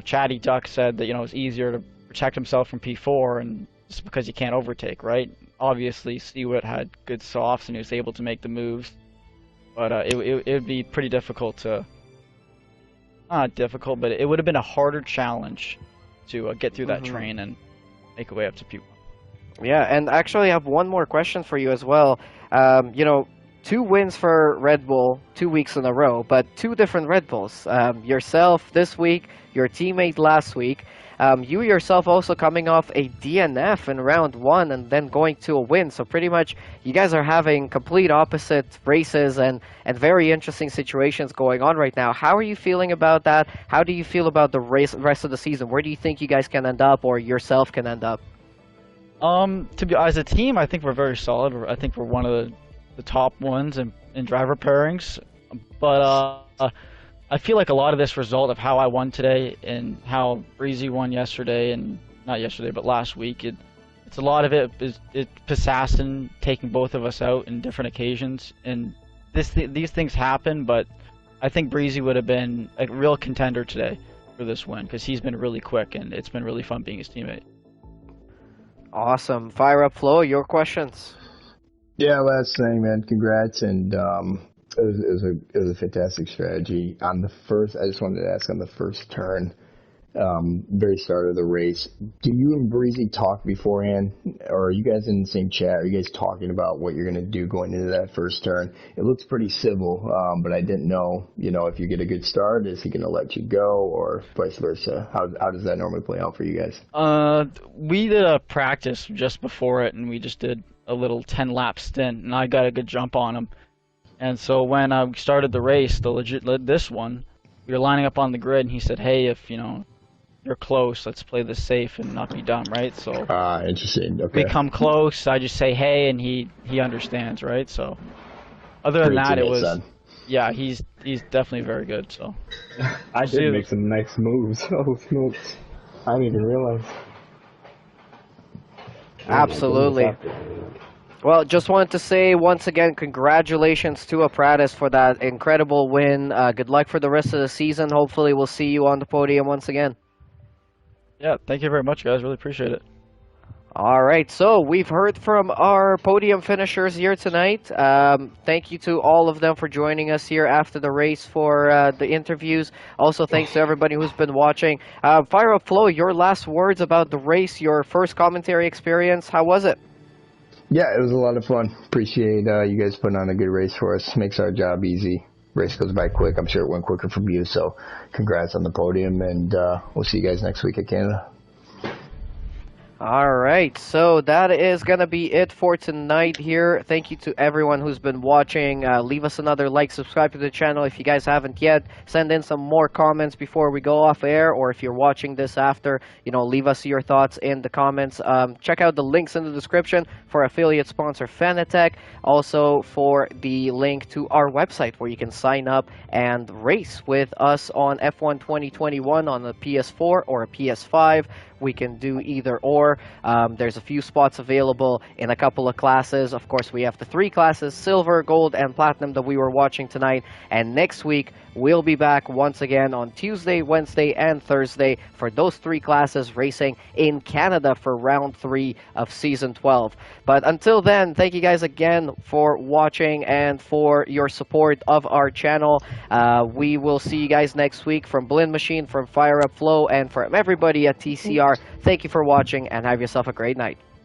Chatty Duck said that it's easier to protect himself from P4, and just because you can't overtake, right? Obviously, Seawood had good softs and he was able to make the moves, but it would be pretty difficult not difficult, but it would have been a harder challenge to get through that train and make a way up to P1. Yeah, and actually I have one more question for you as well. 2 wins for Red Bull 2 weeks in a row, but 2 different Red Bulls. Yourself this week, your teammate last week. You yourself also coming off a DNF in round 1 and then going to a win. So pretty much you guys are having complete opposite races and very interesting situations going on right now. How are you feeling about that? How do you feel about the rest of the season? Where do you think you guys can end up, or yourself can end up? As a team, I think we're very solid. I think we're one of the the top ones in driver pairings. But I feel like a lot of this result of how I won today and how Breezy won yesterday, and not yesterday, but last week, it's a lot of it is Passassin taking both of us out in different occasions, and these things happen. But I think Breezy would have been a real contender today for this win because he's been really quick, and it's been really fun being his teammate. Awesome. Fire up, Flo. Your questions. Yeah, last thing, man. Congrats, and it was a fantastic strategy. On the first, I just wanted to ask on the first turn, very start of the race. Do you and Breezy talk beforehand, or are you guys in the same chat? Are you guys talking about what you're going to do going into that first turn? It looks pretty civil, but I didn't know, if you get a good start, is he going to let you go, or vice versa? How does that normally play out for you guys? We did a practice just before it, and we just did a little 10-lap stint, and I got a good jump on him. And so when I started the race, this one, we were lining up on the grid, and he said, "Hey, if you're close, let's play this safe and not be dumb," right? So interesting. Okay. we come close, I just say hey, and he understands, right? So other than that, it was yeah, he's definitely very good. So I did make some nice moves. Oh smokes! I didn't even realize. Absolutely. Well, just wanted to say once again, congratulations to Apparatus for that incredible win. Good luck for the rest of the season. Hopefully we'll see you on the podium once again. Yeah, thank you very much, guys. Really appreciate it. All right, so we've heard from our podium finishers here tonight. Thank you to all of them for joining us here after the race for the interviews. Also, thanks to everybody who's been watching. Fire Up Flo, your last words about the race, your first commentary experience. How was it? Yeah, it was a lot of fun. Appreciate you guys putting on a good race for us. Makes our job easy. Race goes by quick. I'm sure it went quicker from you, so congrats on the podium, and we'll see you guys next week at Canada. All right, so that is going to be it for tonight here. Thank you to everyone who's been watching. Leave us another like, subscribe to the channel if you guys haven't yet. Send in some more comments before we go off air, or if you're watching this after, leave us your thoughts in the comments. Check out the links in the description for affiliate sponsor Fanatec. Also for the link to our website where you can sign up and race with us on F1 2021 on a PS4 or a PS5. We can do either or. There's a few spots available in a couple of classes. Of course, we have the 3 classes, silver, gold, and platinum that we were watching tonight. And next week, we'll be back once again on Tuesday, Wednesday, and Thursday for those 3 classes racing in Canada for round 3 of season 12. But until then, thank you guys again for watching and for your support of our channel. We will see you guys next week from Blend Machine, from Fire Up Flo, and from everybody at TCR. Thank you for watching, and have yourself a great night.